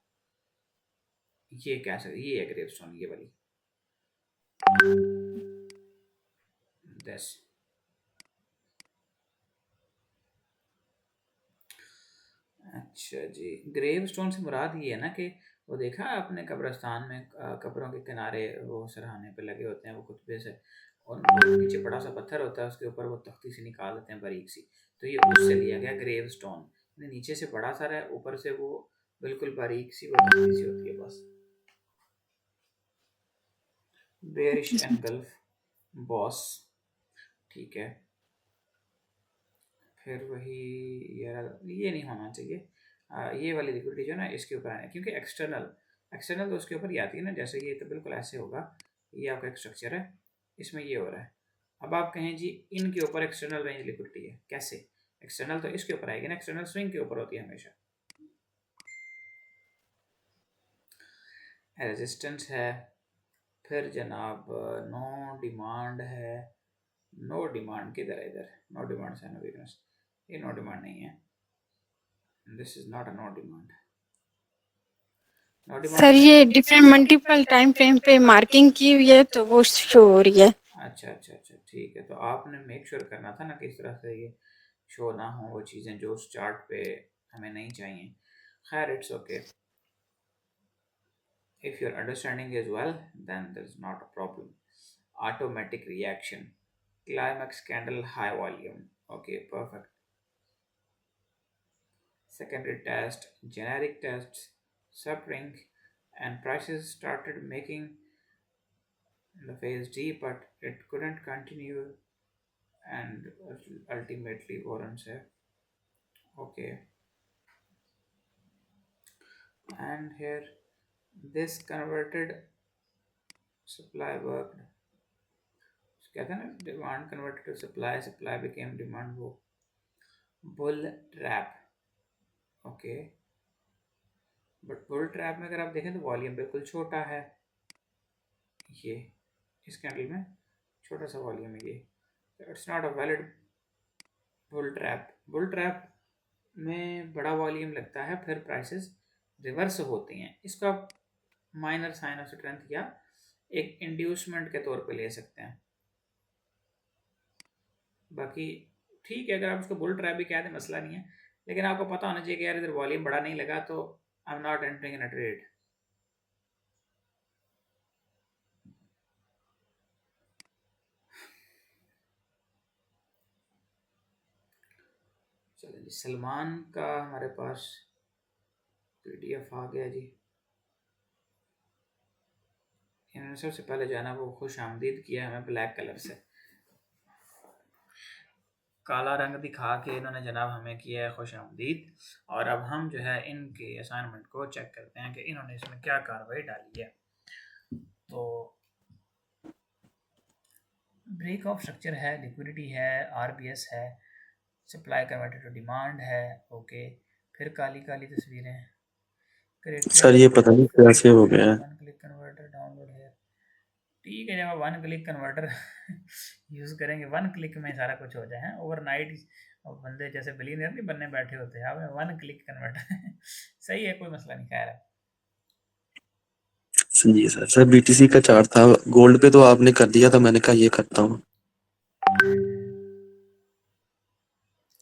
ये क्या सर, ये है ग्रेवस्टोन, ये वाली. दस. अच्छा जी, ग्रेवस्टोन से मुराद ये है ना कि वो देखा आपने कब्रिस्तान में कब्रों के किनारे वो सरहाने पे लगे होते हैं वो कुतबे से, और नीचे बड़ा सा पत्थर होता है, उसके ऊपर वो तख्ती से निकाल देते हैं बारीक सी. तो ये उससे लिया गया ग्रेवस्टोन. नीचे से बड़ा सा है, ऊपर से वो बिल्कुल बारीक सी वो तख्ती सी होती है बस. बेरिश एनगल्फ बॉस, ठीक है. फिर वही ये नहीं होना चाहिए. ये वाली लिक्विडिटी जो है ना इसके ऊपर आना, क्योंकि एक्सटर्नल तो उसके ऊपर ही आती है ना. जैसे ये तो बिल्कुल ऐसे होगा, ये आपका एक स्ट्रक्चर है, इसमें ये हो रहा है. अब आप कहें जी इनके ऊपर एक्सटर्नल रेंज लिक्विडिटी है, कैसे? एक्सटर्नल तो इसके ऊपर आएगी ना, एक्सटर्नल स्विंग के ऊपर होती है हमेशा. रेजिस्टेंस है, फिर जनाब नो डिमांड है. नो डिमांड किधर है? इधर नो डिमांड है, नो वीकनेस. ये नो डिमांड नहीं है, this is not a no demand. Sir ये डिफरेंट मल्टीपल टाइम फ्रेम पे मार्किंग की हुई है तो वो शो हो रही है. अच्छा अच्छा अच्छा, ठीक है. तो आपने मेक श्योर करना था ना किस तरह से ये शो ना हो वो चीज़ें जो उस चार्ट पे हमें नहीं चाहिए. खैर, it's okay. If your understanding is well, then there's not a problem. Automatic reaction, climax candle, high volume. Okay, perfect. Secondary test, generic tests, subring, and prices started making the phase D, but it couldn't continue and ultimately warrants है. Okay. And here this converted supply worked. कहते हैं ना, demand converted to supply, supply became demand. वो bull trap. Okay, but bull trap में अगर आप देखें तो वॉल्यूम बिल्कुल छोटा है. ये इस कैंडल में छोटा सा वॉल्यूम है ये. It's not a valid bull trap. Bull trap में बड़ा वॉल्यूम लगता है, फिर प्राइसेस रिवर्स होती हैं. इसको आप माइनर साइन ऑफ स्ट्रेंथ या एक इंड्यूसमेंट के तौर पे ले सकते हैं. बाकी ठीक है, अगर आप उसको बुल ट्रैप भी कहते हैं मसला नहीं है, लेकिन आपको पता होना चाहिए कि यार इधर वॉल्यूम बड़ा नहीं लगा तो I am not entering in a trade. चलो जी, सलमान का हमारे पास PDF आ गया जी. इन्होंने सबसे पहले जो है ना वो खुश आमदीद किया हमें ब्लैक कलर से, काला रंग दिखा के इन्होंने जनाब हमें किया है खुश आमदीद. और अब हम जो है इनके असाइनमेंट को चेक करते हैं कि इन्होंने इसमें क्या कार्रवाई डाली है. तो ब्रेक ऑफ स्ट्रक्चर है, लिक्विडिटी है, RBS है, सप्लाई कन्वर्टेड टू डिमांड है. ओके, फिर काली काली तस्वीरें. सर ये पता नहीं कैसे हो गया है। वन क्लिक कन्वर्टर डाउनलोड है। ठीक है, जब आप वन क्लिक कन्वर्टर यूज़ करेंगे, वन क्लिक में सारा कुछ हो जाए हैं ओवरनाइट। और बंदे जैसे बिलीनियर नहीं बनने बैठे होते हैं, आप वन क्लिक कन्वर्टर सही है, कोई मसला नहीं, खैर है। जी सर। सर बीटीसी का चार्ट था, गोल्ड पे तो आपने कर दिया था, मैंने कहा ये करता हूँ।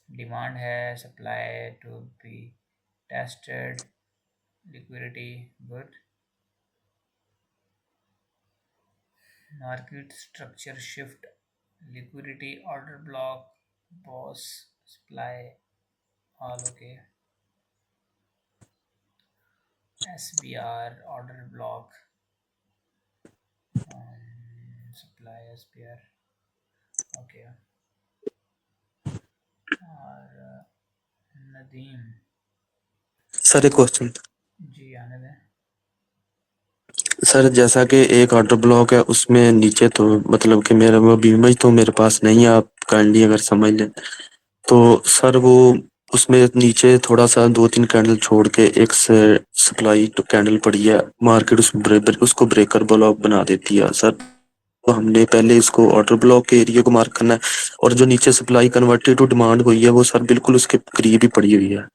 डिमांड है, supply to be tested, liquidity good, market structure shift, liquidity order block, BOS supply all okay, SBR order block, supply SBR okay. और नदीम सर एक क्वेश्चन। जी, आने दें। सर जैसा कि एक ऑर्डर ब्लॉक है, उसमें नीचे तो मतलब कि मेरा वो इमेज तो मेरे पास नहीं है, आप काइंडली अगर समझ लें तो सर वो उसमें नीचे थोड़ा सा 2-3 कैंडल छोड़ के एक से सप्लाई तो कैंडल पड़ी है, मार्केट उसको ब्रेकर ब्लॉक बना देती है सर। तो हमने पहले इसको ऑर्डर ब्लॉक के एरिया को मार्क करना है, और जो नीचे सप्लाई कन्वर्टेड टू डिमांड हुई है वो सर बिल्कुल उसके करीब ही पड़ी हुई है।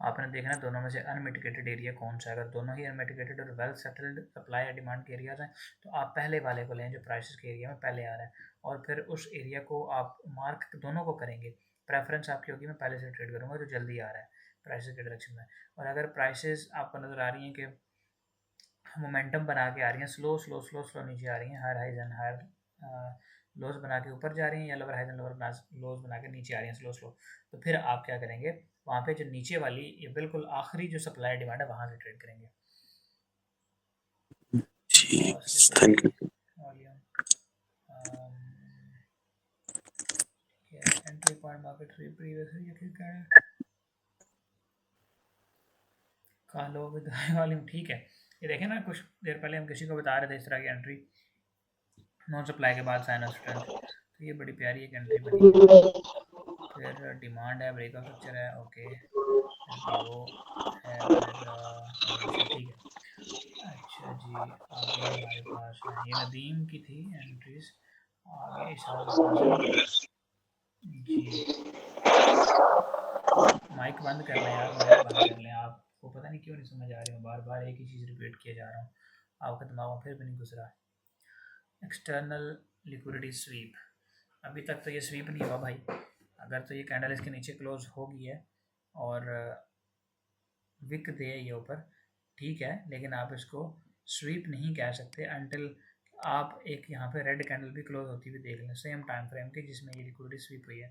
आपने देखना दोनों में से अनमिटिगेटेड एरिया कौन सा है। अगर दोनों ही अनमिटिगेटेड और वेल सेटल्ड सप्लाई या डिमांड के एरियाज हैं तो आप पहले वाले को लें जो प्राइसेस के एरिया में पहले आ रहा है, और फिर उस एरिया को आप मार्क दोनों को करेंगे। प्रेफरेंस आपकी होगी मैं पहले से ट्रेड करूँगा जो जल्दी आ रहा है प्राइसेस के डायरेक्शन में। और अगर प्राइसेस आपको नज़र आ रही हैं कि मोमेंटम बना के आ रही हैं, स्लो स्लो स्लो स्लो नीचे आ रही हैं, higher highs and higher lows बना के ऊपर जा रही हैं, या lower highs and lower lows बना के नीचे आ रही हैं स्लो स्लो, तो फिर आप क्या करेंगे, वहाँ पे जो नीचे वाली ये बिल्कुल आखिरी जो सप्लाई डिमांड है वहाँ से ट्रेड करेंगे। जी thank you. Volume entry point market previous कालो विद वॉल्यूम, ठीक है। ये देखें ना, कुछ देर पहले हम किसी को बता रहे थे इस तरह की एंट्री नॉन सप्लाई के बाद साइन ऑफ स्ट्रेंथ, तो ये बड़ी प्यारी एक एंट्री बनी है। फिर डिमांड है, ब्रेकआउट स्ट्रक्चर है ओके, फिर लो है, फिर फॉर्मेशन, ठीक है। अच्छा जी, आगे हमारे पास है, ये नदीम की थी एंट्रीज, आगे इशाक कासिम जी। माइक बंद कर लें यार, माइक बंद कर लें, आपको पता नहीं क्यों नहीं समझ आ रही हूँ, बार बार एक ही चीज़ रिपीट किया जा रहा हूँ, आपका दिमाग में फिर भी नहीं घुस रहा। एक्सटर्नल लिक्विडिटी स्वीप, अभी तक तो ये स्वीप नहीं हुआ भाई। अगर तो ये कैंडल इसके नीचे क्लोज होगी है और विक दे ये ऊपर, ठीक है, लेकिन आप इसको स्वीप नहीं कह सकते अनटिल आप एक यहाँ पे रेड कैंडल भी क्लोज होती हुई देख लें सेम टाइम फ्रेम के जिसमें ये लिक्विडिटी स्वीप हुई है।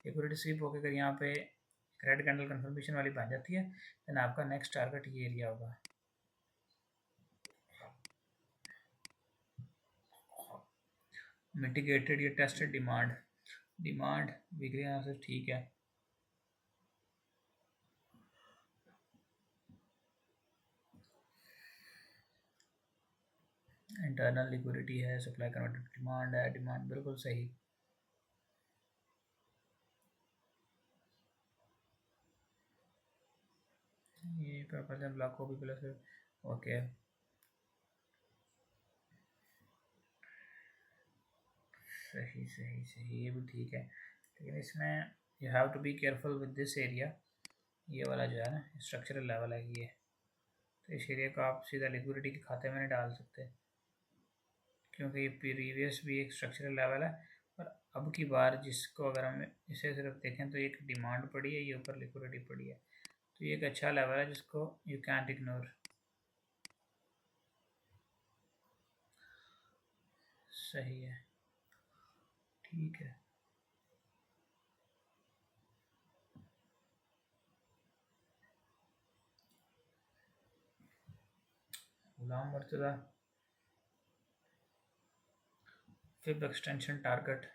लिक्विडिटी स्वीप होकर अगर यहाँ पे रेड कैंडल कंफर्मेशन वाली बन जाती है, देन आपका नेक्स्ट टारगेट ये एरिया होगा। मिटिगेटेड या टेस्टेड डिमांड, डिमांड बिक्री यहाँ से ठीक है, इंटरनल लिक्विडिटी है, सप्लाई कन्वर्टेड डिमांड है, डिमांड बिल्कुल सही। ये पर्पल ब्लॉक को भी प्लस ओके, सही सही सही, ये भी ठीक है, लेकिन इसमें you have to be careful with this area. ये वाला जो है ना स्ट्रक्चरल लेवल है ये, तो इस एरिया को आप सीधा लिक्विडिटी के खाते में नहीं डाल सकते, क्योंकि ये प्रीवियस भी एक स्ट्रक्चरल लेवल है। और अब की बार जिसको अगर हम इसे सिर्फ देखें तो एक डिमांड पड़ी है, ये ऊपर लिक्विडिटी पड़ी है, तो ये एक अच्छा लेवल है जिसको यू कैंट इग्नोर। सही है, ठीक है। Ghulam Murtaza, fib extension target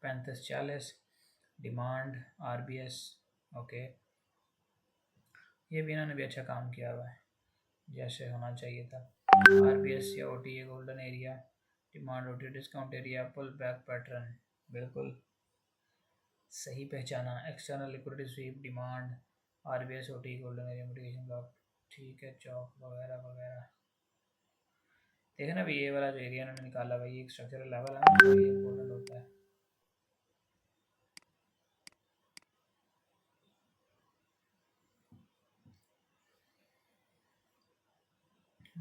3540, demand RBS okay, ये भी इन्होंने भी अच्छा काम किया हुआ है जैसे होना चाहिए था। RBS या OTA golden area, demand OTA discount area, pull back pattern बिल्कुल सही पहचाना। External liquidity sweep, demand RBS OT golden area mitigation block, ठीक है, चौक वगैरह वगैरह। देखना ना भाई, ये वाला जो एरिया उन्होंने निकाला भाई, एक स्ट्रक्चरल लेवल है ना, तो ये इम्पोर्टेंट होता है।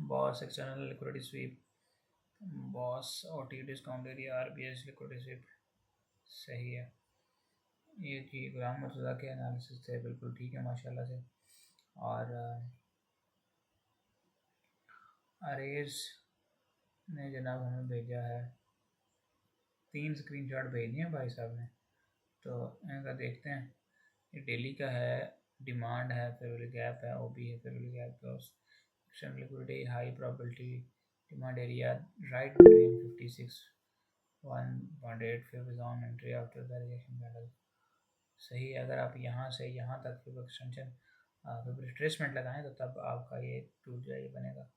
Boss external liquidity SVEEP, boss OT discount area, RBS liquidity SVEEP, सही है। ये जी गुलाम मर्तज़ा के एनालिसिस थे, बिल्कुल ठीक है माशाल्लाह से। और अरेज ने जनाब हमें भेजा है 3 स्क्रीनशॉट भेज दिए भाई साहब ने, तो इनका देखते हैं। ये डेली का है, डिमांड है, फेवरेबल गैप है, OB है, favourable gap close, external liquidity, high probability, demand area right between 56 1.8 फिर on entry after the rejection candle, सही है। अगर आप यहाँ से यहाँ तक फिर एक्सटेंशन फिर रिट्रेसमेंट लगाएं तो तब आपका ये टूट जाए, ये बनेगा।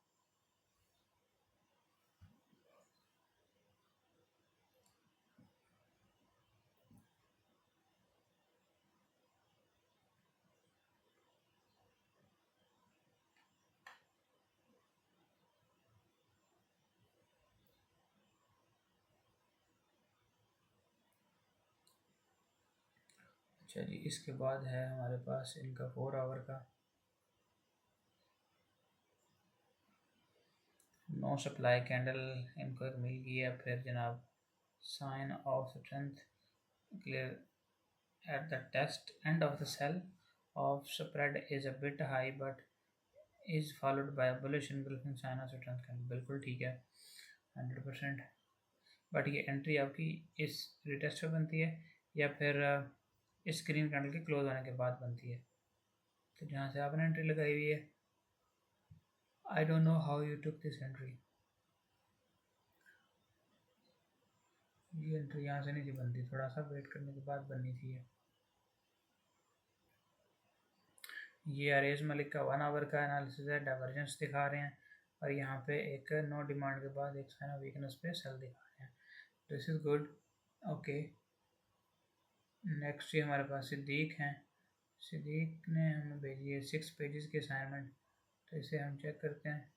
अच्छा जी, इसके बाद है हमारे पास इनका 4 आवर का नो सप्लाई कैंडल, इनको एक मिल गई है। फिर जनाब sign of strength clear at the test end of the sell of spread is a bit high but is followed by bullish engulfing sign of strength candle, बिल्कुल ठीक है 100%। बट ये एंट्री आपकी इस रिटेस्ट पे बनती है या फिर इस स्क्रीन कैंडल के क्लोज होने के बाद बनती है। तो जहाँ से आपने एंट्री लगाई हुई है, I don't know how you took this entry, ये एंट्री यहाँ से नहीं थी बनती, थोड़ा सा वेट करने के बाद बननी थी। ये अरेज मलिक का 1 आवर का एनालिसिस है, डाइवर्जेंस दिखा रहे हैं और यहाँ पे एक नो डिमांड के बाद एक साइन ऑफ वीकनेस पे सेल दिखा रहे हैं, this is good. Okay, next ये हमारे पास सिद्दीक हैं। सिद्दीक ने हमें भेजी है 6 पेजेस की असाइनमेंट, तो इसे हम चेक करते हैं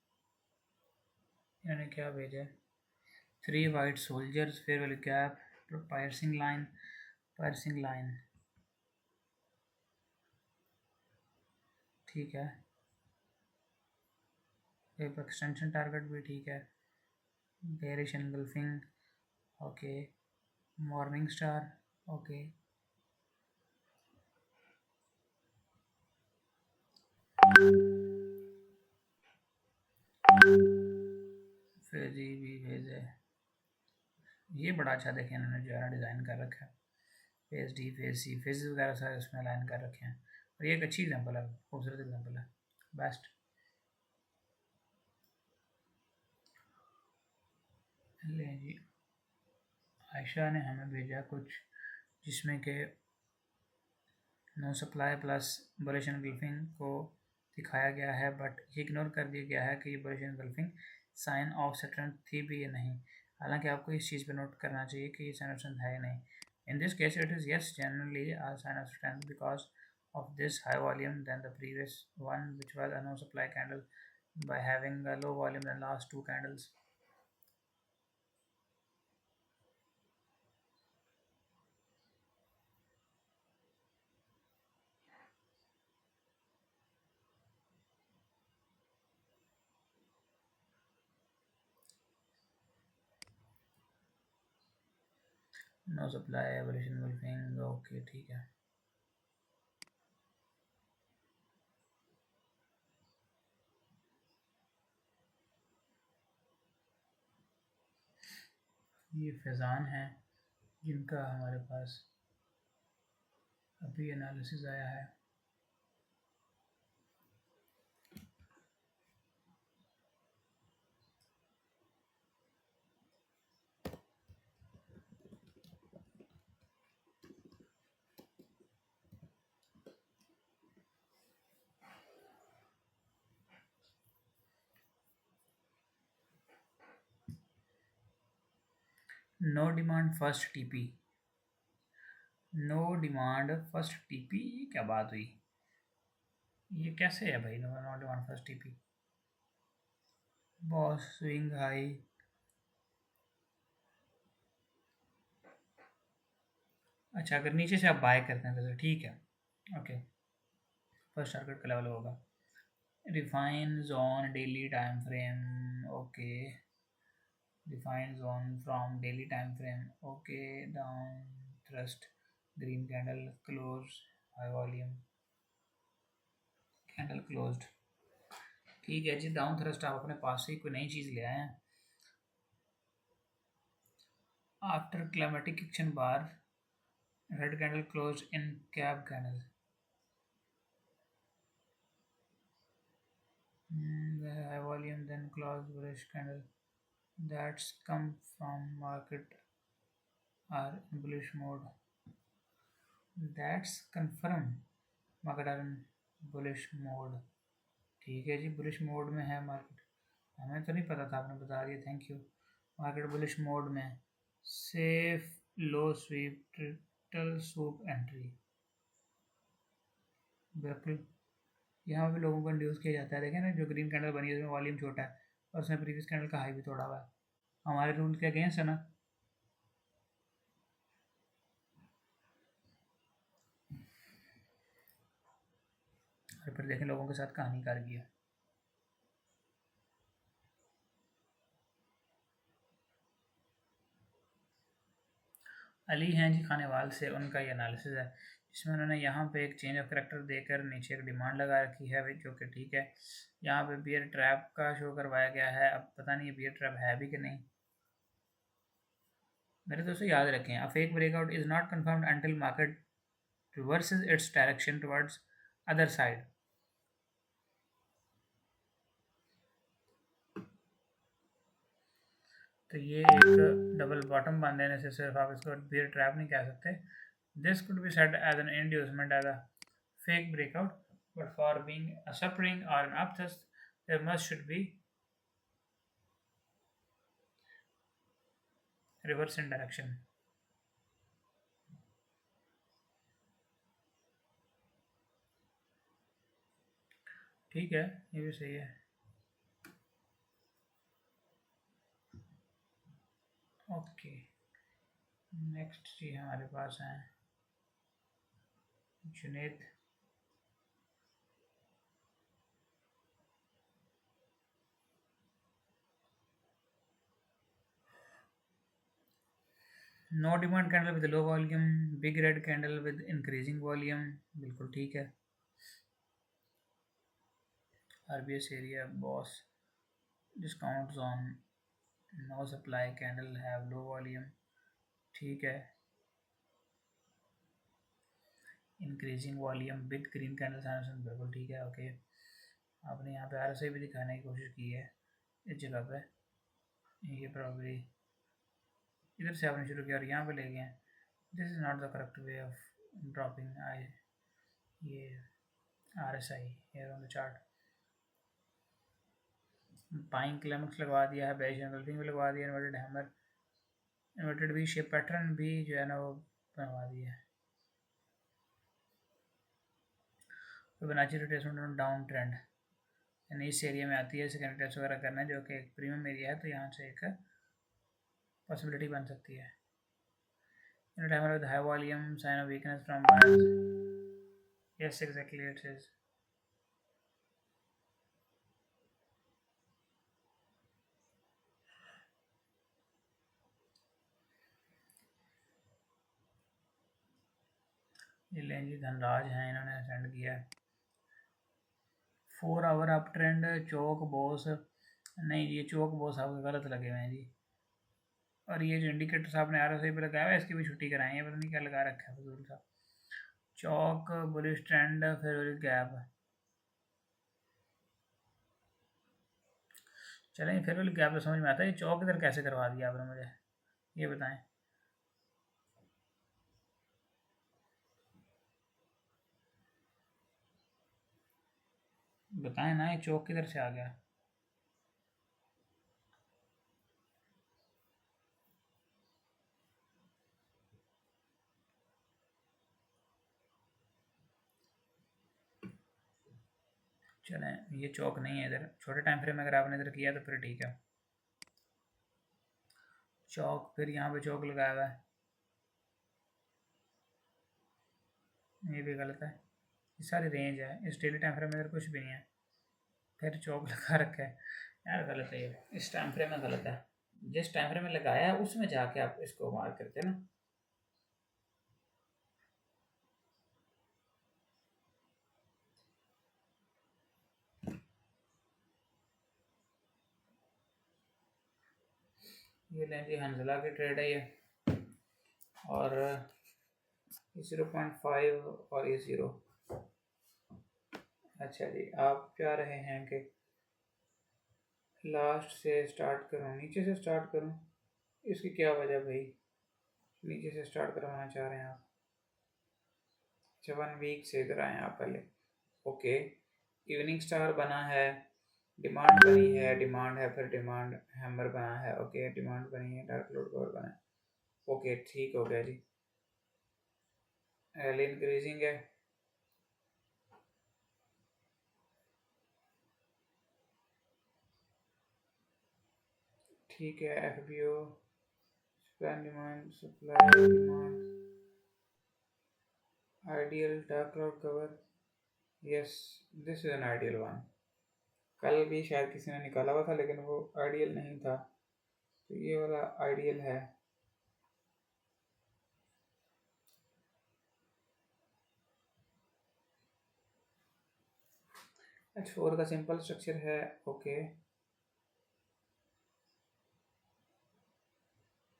इन्होंने क्या भेजा है। 3 white soldiers, favourable gap, piercing line, ठीक है। एक एक्सटेंशन टारगेट भी ठीक है, bearish engulfing, okay, morning star, okay. फिर जी भी भेजे, ये बड़ा अच्छा देखें इन्होंने जो है डिज़ाइन कर रखा है, फेस डी, फेस सी, फेस वगैरह सारे उसमें अलाइन कर रखे हैं और ये एक अच्छी एग्जांपल है, खूबसूरत एग्जांपल है, बेस्ट। ले जी, आयशा ने हमें भेजा कुछ जिसमें कि no supply plus bullish engulfing को दिखाया गया है, बट ये इग्नोर कर दिया गया है कि ये bullish engulfing sign of strength थी भी या नहीं। हालांकि आपको इस चीज़ पे नोट करना चाहिए कि ये साइन ऑफ स्ट्रेंथ है या नहीं। In this case it is yes generally a sign of strength because of this high volume than the previous one which was a no supply candle by having a low volume than last 2 candles. No supply evolution engulfing, okay ठीक है। ये फैज़ान है जिनका हमारे पास अभी एनालिसिस आया है। No demand first TP, no demand first TP, क्या बात हुई। ये कैसे है भाई? Not one first TP BOS swing high. अच्छा, अगर नीचे से आप बाय करते हैं तो ठीक है, ओके। फर्स्ट टारगेट का लेवल होगा refine zone daily time frame, okay. Refine zone from daily time frame, okay. Down thrust green candle close high volume candle closed, ठीक है जी। डाउन थ्रस्ट आप अपने पास से कोई नई चीज़ ले आए हैं। After climatic action bar red candle close in cap candle, the high volume then close bullish candle that's come from market are in bullish mode, that's confirm market are in bullish mode, ठीक है जी। बुलिश मोड में है मार्केट, हमें तो नहीं पता था, आपने बता दिया, thank you. Market bullish mode में, सेफ लो स्वीप ट्रिटल सूप एंट्री, बिल्कुल। यहाँ भी लोगों को इंड्यूस किया जाता है, देखें ना, जो ग्रीन कैंडल बनी है उसमें वॉल्यूम छोटा है और उसने प्रीवियस कैंडल का हाई भी तोड़ा हुआ है। हमारे रूल के अगेंस्ट है ना। और फिर देखें लोगों के साथ कहानी कार की है। अली हैं जी खानेवाल से, उनका ये एनालिसिस है जिसमें उन्होंने यहाँ पे एक चेंज ऑफ करेक्टर देकर नीचे एक डिमांड लगा रखी है, जो कि ठीक है। यहाँ पे बियर ट्रैप का शो करवाया गया है, अब पता नहीं बियर ट्रैप है भी कि नहीं। मेरे दोस्तों याद रखें, a fake breakout is not confirmed until market reverses its direction towards other side. तो ये एक डबल बॉटम बन देने से सिर्फ आप इसको बियर ट्रैप नहीं कह सकते। This could be said as an inducement as a fake breakout, but for being a spring or an upthrust, there must should be reverse in direction. ठीक है, ये भी सही है। ओके, नेक्स्ट जी हमारे पास हैं Junaid. No demand candle with low volume, big red candle with increasing volume, बिल्कुल ठीक है। RBS area BOS discounts on no supply candle have low volume, ठीक है। Increasing volume big green candle, बिल्कुल ठीक है, ओके। आपने यहाँ पे आरएसआई भी दिखाने की कोशिश की है इस जगह पे, ये प्रॉब्ली इधर से आपने शुरू किया और यहाँ पे ले गए। This is not the correct way of dropping I ये RSI here on the chart. Buying climax लगवा दिया है, बेरिश एंगल्फिंग भी लगवा दिया, inverted hammer, inverted V shape pattern भी जो है ना वो बनवा दिया है। फिबोनाची रिट्रेसमेंट डाउन ट्रेंड, यानी इस एरिया में आती है सेकेंडरी टेस्ट वगैरह करना है, जो कि एक प्रीमियम एरिया है, तो यहाँ से एक पॉसिबिलिटी बन सकती है। In a timer with high volume, sign of weakness from buyers. Yes, exactly it is. ये लें जी धनराज हैं, इन्होंने सेंड किया 4 आवर अप ट्रेंड चौक बॉस, नहीं ये चौक बॉस आपको गलत लगे हुए हैं जी। और ये जो इंडिकेटर्स आपने आरएसआई पे लगाया है इसकी भी छुट्टी कराई है, पता नहीं क्या लगा रखा है फजूल सा। चौक बुलिश ट्रेंड फिर गैप, चलें फिर वाली गैप तो समझ में आता है, ये चौक इधर कैसे करवा दिया आपने मुझे, ये बताएं। बताएं ना, ये चौक किधर से आ गया। चलें, ये चौक नहीं है इधर, छोटे टाइम फ्रेम अगर आपने इधर किया तो फिर ठीक है। चौक, फिर यहाँ पे चौक लगाया हुआ है, ये भी गलत है। ये सारी रेंज है, इस डेली टाइम फ्रेम में इधर कुछ भी नहीं है, फिर चौक लगा रखा है यार, गलत है ये, इस टाइम फ्रेम में गलत है। जिस टाइम फ्रेम में लगाया है उसमें जाके आप इसको मार्क करते हैं ना। ये लें जी, हंजला की ट्रेड है ये, और 0.5 और ये 0। अच्छा जी, आप क्या रहे हैं कि लास्ट से स्टार्ट करूँ, नीचे से स्टार्ट करूँ? इसकी क्या वजह भाई, नीचे से स्टार्ट करवाना चाह रहे हैं आप? अच्छा, 1 वीक से इधर आए आप पहले, ओके। इवनिंग स्टार बना है, डिमांड बनी है, डिमांड है, फिर डिमांड हैमर बना है, ओके, डिमांड बनी है, डार्क लोड कवर बना है, ओके, ठीक हो गया जी। एल इंक्रीजिंग है, ठीक है। F B O, supply demand, supply demand, ideal dark cloud cover, yes this is an ideal one. कल भी शायद किसी ने निकाला हुआ था लेकिन वो आइडियल नहीं था, तो ये वाला आइडियल है। H4 का सिंपल स्ट्रक्चर है, okay.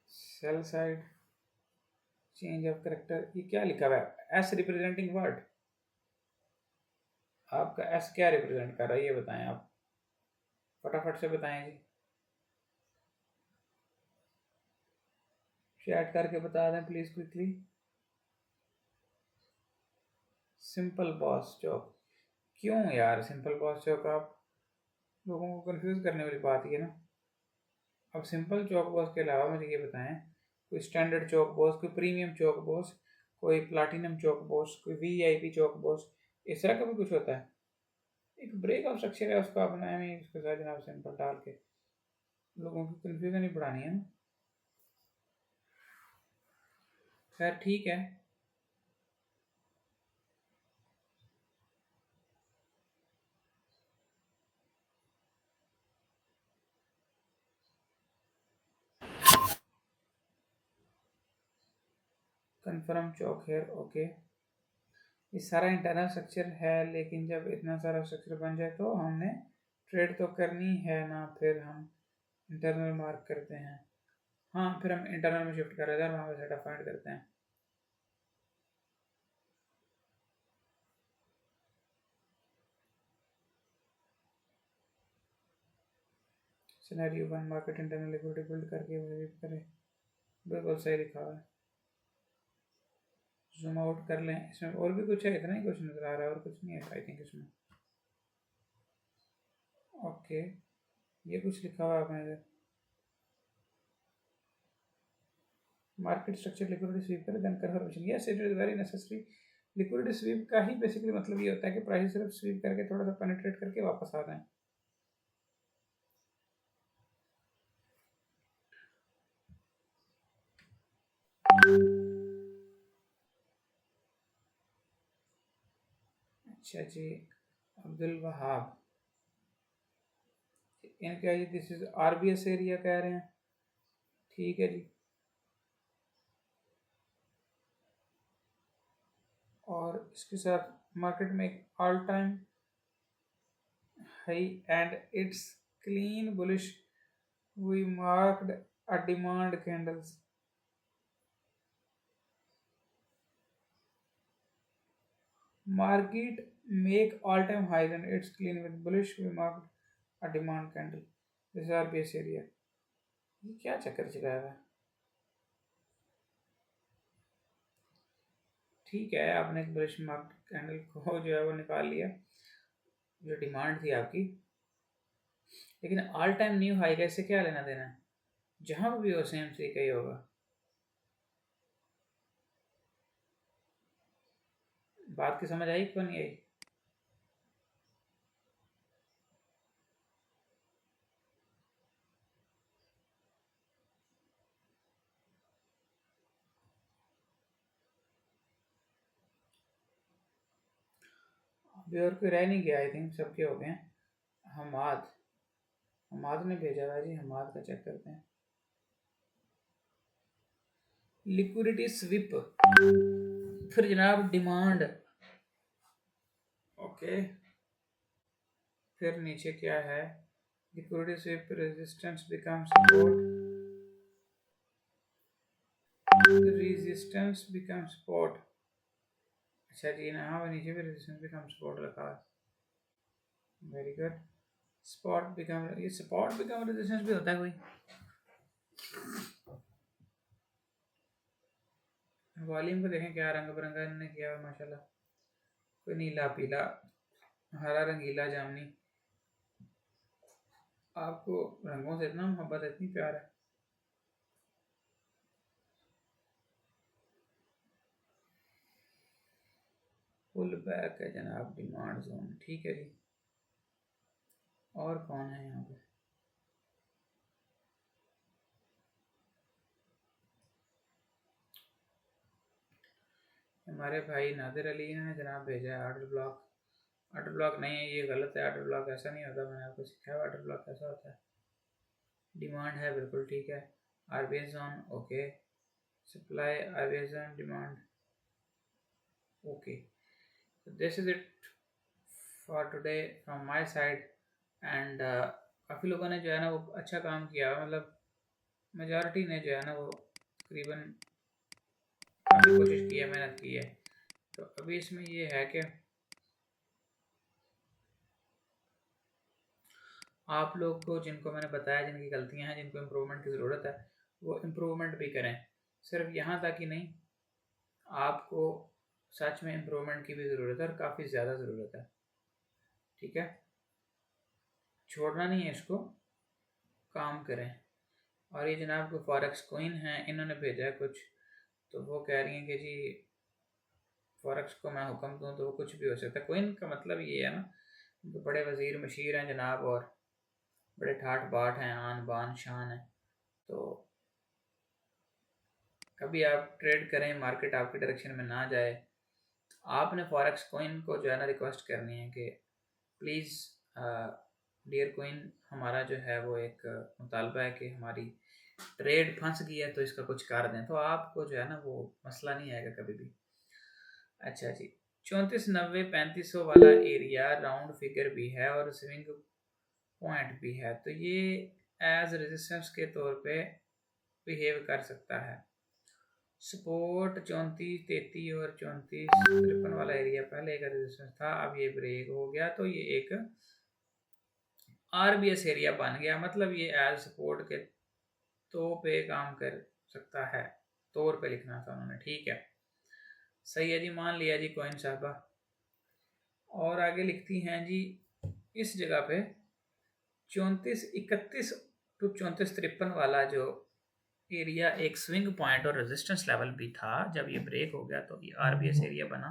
Sell side change of character, ये क्या लिखा हुआ है? एस रिप्रेजेंटिंग वर्ड, आपका एस क्या रिप्रेजेंट कर रहा है ये बताएं आप, फटाफट से बताएं जी, चैट करके बता दें प्लीज क्विकली। सिंपल बॉस चौक, क्यों यार सिंपल बॉस चौक, आप लोगों को कंफ्यूज करने वाली बात ये ना। अब सिंपल चौक बॉस के अलावा मुझे ये बताएं, कोई स्टैंडर्ड चौक बॉस, कोई प्रीमियम चौक बॉस, कोई प्लाटिनम चौक बॉस, कोई वीआईपी चौक बॉस, इस तरह का भी कुछ होता है? एक ब्रेक ऑफ स्ट्रक्चर है उसका अपना में, इसके साथ जनाब सिंपल डाल के लोगों की कंफ्यूजन ही बढ़ानी है ना। खैर ठीक है, कन्फर्म चौक है, ओके। ये सारा इंटरनल स्ट्रक्चर है, लेकिन जब इतना सारा स्ट्रक्चर बन जाए तो हमने ट्रेड तो करनी है ना, फिर हम इंटरनल मार्क करते हैं। हाँ, फिर हम इंटरनल में शिफ्ट कर रहे थे, वहाँ पर सेटअप फाइंड करते हैं। Scenario 1, market internal liquidity build करके विजिट करें, बिल्कुल सही लिखा हुआ है। जूम आउट कर लें, इसमें और भी कुछ है, इतना ही कुछ नजर आ रहा है और कुछ नहीं है आई थिंक इसमें, ओके। ये कुछ लिखा हुआ है आपने इधर, मार्केट स्ट्रक्चर लिक्विडिटी स्वीप करें then confirmation, yes it is very necessary. Liquidity sweep का ही बेसिकली मतलब ये होता है कि प्राइस सिर्फ स्वीप करके थोड़ा सा पेनिट्रेट करके वापस आ जाए। अच्छा जी, अब्दुल वहाब, इनका ये दिस इज आरबीएस एरिया कह रहे हैं, ठीक है जी। और इसके साथ मार्केट में एक all time high and it's clean bullish, we marked a demand candles, market make all-time highs and it's clean with bullish, we marked a demand candle, this is our base area। ये क्या चक्कर चला रहा है? ठीक है, आपने एक बुलिश मार्केट कैंडल को जो है वो निकाल लिया, जो डिमांड थी आपकी, लेकिन ऑल टाइम न्यू हाई का इससे क्या लेना देना है? जहां भी हो सेम सी का ही होगा। बात की समझ आई क्यों नहीं आई? अभी और कोई रह नहीं गया, आई थिंक सबके हो गए हैं। हमाद ने भेजा है जी, हमाद का चेक करते हैं। लिक्विडिटी स्विप, फिर जनाब डिमांड, ओके, फिर नीचे क्या है, liquidity sweep, resistance become support, resistance become support. अच्छा जी, ना हाँ नीचे भी रेजिस्टेंस बिकम सपोर्ट रखा है, वेरी गुड। स्पॉट बिकम, ये स्पॉट बिकम रेजिस्टेंस भी होता है कोई? वॉल्यूम को देखें क्या रंग बिरंगा इन्होंने किया है माशाल्लाह, कोई नीला पीला हरा रंगीला जामनी। आपको रंगों से इतना मोहब्बत है, इतनी प्यार है। फुल बैक है जनाब, डिमांड जोन, ठीक है जी। और कौन है यहाँ पे? हमारे भाई नादिर अली ने जनाब भेजा है ऑर्डर ब्लॉक। ऑर्डर ब्लॉक नहीं है, ये गलत है, ऑर्डर ब्लॉक ऐसा नहीं होता, मैंने आपको सिखाया ऑर्डर ब्लॉक कैसा होता है। डिमांड है बिल्कुल ठीक है, RBS zone okay, supply RBS zone demand okay. This is it for today from my side and काफ़ी लोगों ने जो है ना वो अच्छा काम किया, मतलब मेजॉरिटी ने जो है ना वो तकरीबन काफ़ी कोशिश की है, मेहनत की है। तो अभी इसमें ये है कि आप लोग को, जिनको मैंने बताया जिनकी गलतियां हैं, जिनको इम्प्रूवमेंट की ज़रूरत है, वो इम्प्रूवमेंट भी करें। सिर्फ यहाँ तक ही नहीं, आपको सच में इम्प्रूवमेंट की भी ज़रूरत है और काफ़ी ज़्यादा ज़रूरत है, ठीक है? छोड़ना नहीं है इसको, काम करें। और ये जनाब को फॉरेक्स कोइन है, इन्होंने भेजा है कुछ, तो वो कह रही हैं कि जी फॉरेक्स को मैं हुक्म दूँ तो वो कुछ भी हो सकता है। कोइन का मतलब ये है ना, तो बड़े वज़ीर मशीर हैं जनाब और बड़े ठाट बाट हैं, आन बान शान है। तो कभी आप ट्रेड करें, मार्केट आपके डायरेक्शन में ना जाए, आपने फॉरेक्स कोइन को जो है ना रिक्वेस्ट करनी है कि प्लीज़ डियर कोइन, हमारा जो है वो एक मुतालबा है कि हमारी ट्रेड फंस गई है तो इसका कुछ कर दें, तो आपको जो है ना वो मसला नहीं आएगा कभी भी। अच्छा जी, 3490-3500 वाला एरिया राउंड फिगर भी है और स्विंग पॉइंट भी है, तो ये एज रेजिस्टेंस के तौर पे बिहेव कर सकता है। सपोर्ट 3433 और 3453 वाला एरिया पहले एक रेजिस्टेंस था, अब ये ब्रेक हो गया तो ये एक आरबीएस एरिया बन गया, मतलब ये एज सपोर्ट के तो पे काम कर सकता है, तौर पे लिखना था उन्होंने, ठीक है, सही है जी, मान लिया जी कोइन साहबा। और आगे लिखती हैं जी इस जगह पे 3431 टू 3453 वाला जो एरिया एक स्विंग पॉइंट और रेजिस्टेंस लेवल भी था, जब ये ब्रेक हो गया तो ये आरबीएस एरिया बना,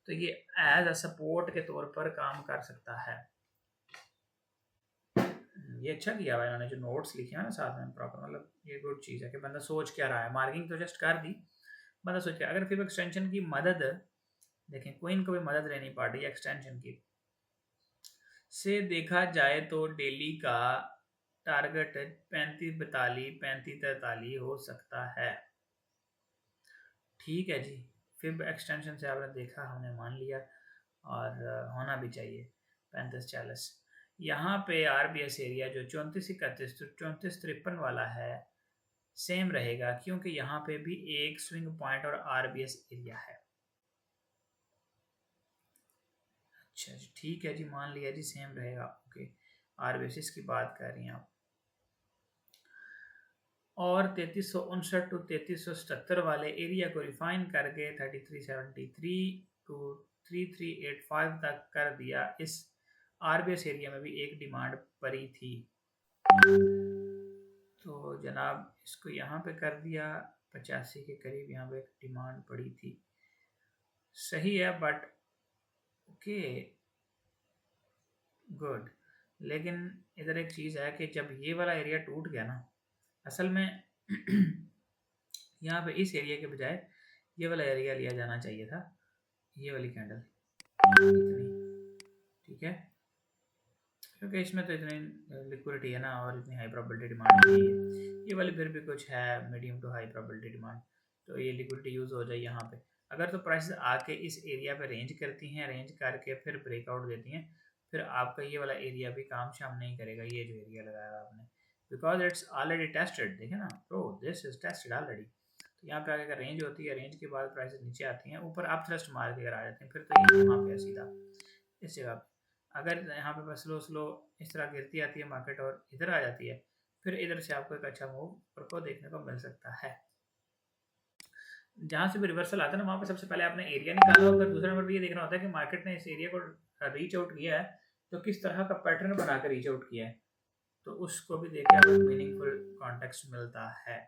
तो ये एज अ सपोर्ट के तौर पर काम कर सकता है। ये अच्छा किया हुआ इन्होंने, जो नोट्स लिखे हैं ना साथ में प्रॉपर, मतलब ये गुड चीज़ है कि बंदा सोच क्या रहा है, मार्किंग तो जस्ट कर दी, बंदा सोच क्या, अगर फिर एक्सटेंशन की मदद, देखें कोइन को भी मदद लेनी पड़ रही है एक्सटेंशन की, से देखा जाए तो डेली का टारगेट 3542-3543 हो सकता है, ठीक है जी। फिर एक्सटेंशन से आपने देखा, हमने मान लिया और होना भी चाहिए 3540। यहाँ पे आरबीएस एरिया जो 3431 तो 3453 वाला है सेम रहेगा, क्योंकि यहाँ पे भी एक स्विंग पॉइंट और आरबीएस एरिया है। अच्छा जी, ठीक है जी, मान लिया जी सेम रहेगा, ओके, आरबीएस की बात कर रही हैं आप। और 3359 टू 3377 वाले एरिया को रिफाइन करके 3373 टू 3385 तक कर दिया। इस आरबीएस एरिया में भी एक डिमांड पड़ी थी, तो जनाब इसको यहाँ पे कर दिया, 85 के करीब यहाँ पे एक डिमांड पड़ी थी, सही है, बट ओके गुड। लेकिन इधर एक चीज़ है कि जब ये वाला एरिया टूट गया ना, असल में यहाँ पे इस एरिया के बजाय ये वाला एरिया लिया जाना चाहिए था, ये वाली कैंडल इतनी, ठीक है, क्योंकि इसमें तो इतनी लिक्विडिटी है ना और इतनी हाई प्रोबेबिलिटी डिमांड नहीं है। ये वाली फिर भी कुछ है medium to high probability demand, तो ये लिक्विडिटी यूज़ हो जाए यहाँ पे। अगर तो प्राइसेस आके इस एरिया पे रेंज करती हैं, रेंज करके फिर ब्रेकआउट देती हैं, फिर आपका ये वाला एरिया भी काम शाम नहीं करेगा, ये जो एरिया लगाया आपने, बिकॉज इट्स ऑलरेडी टेस्टेड। देखें ना bro, this is tested already. तो यहाँ पे आगे अगर रेंज होती है, रेंज के बाद प्राइसेस नीचे आती हैं, ऊपर आप थ्रस्ट मार के अगर आ जाते हैं, फिर तो ये यहाँ पे सीधा इस जगह पे। अगर यहाँ पे बस स्लो स्लो इस तरह गिरती आती है मार्केट और इधर आ जाती है, फिर इधर से आपको एक अच्छा मूव ऊपर को देखने को मिल सकता है। जहाँ से भी रिवर्सल आता है ना, वहाँ पे सबसे पहले आपने एरिया निकाला होगा, दूसरा नंबर भी ये देखना होता है कि मार्केट ने इस एरिया को रीच आउट किया है तो किस तरह का पैटर्न बनाकर रीच आउट किया है, तो उसको भी देख के आपको मीनिंगफुल कॉन्टेक्स्ट मिलता है।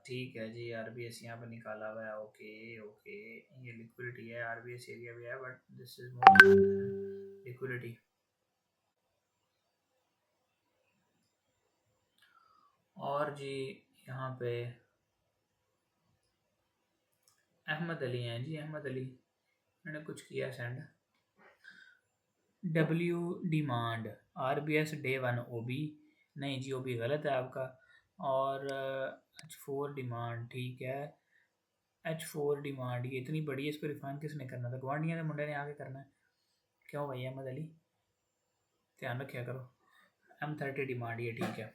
ठीक है जी, आरबीएस यहाँ पे निकाला हुआ है, ओके ओके, ये लिक्विडिटी है, आरबीएस एरिया भी है, but this is more liquidity. और जी यहाँ पे अहमद अली हैं जी, अहमद अली मैंने कुछ किया send. W demand RBS day 1 ओबी, नहीं जी ओबी गलत है आपका। और H4 डिमांड, ठीक है, H4 डिमांड ये इतनी बड़ी है, इसको रिफाइन किसने करना था? गवांडिया के मुंडे ने आगे करना है क्यों भाई? अहमद अली ध्यान रखा करो। M30 डिमांड ये ठीक है।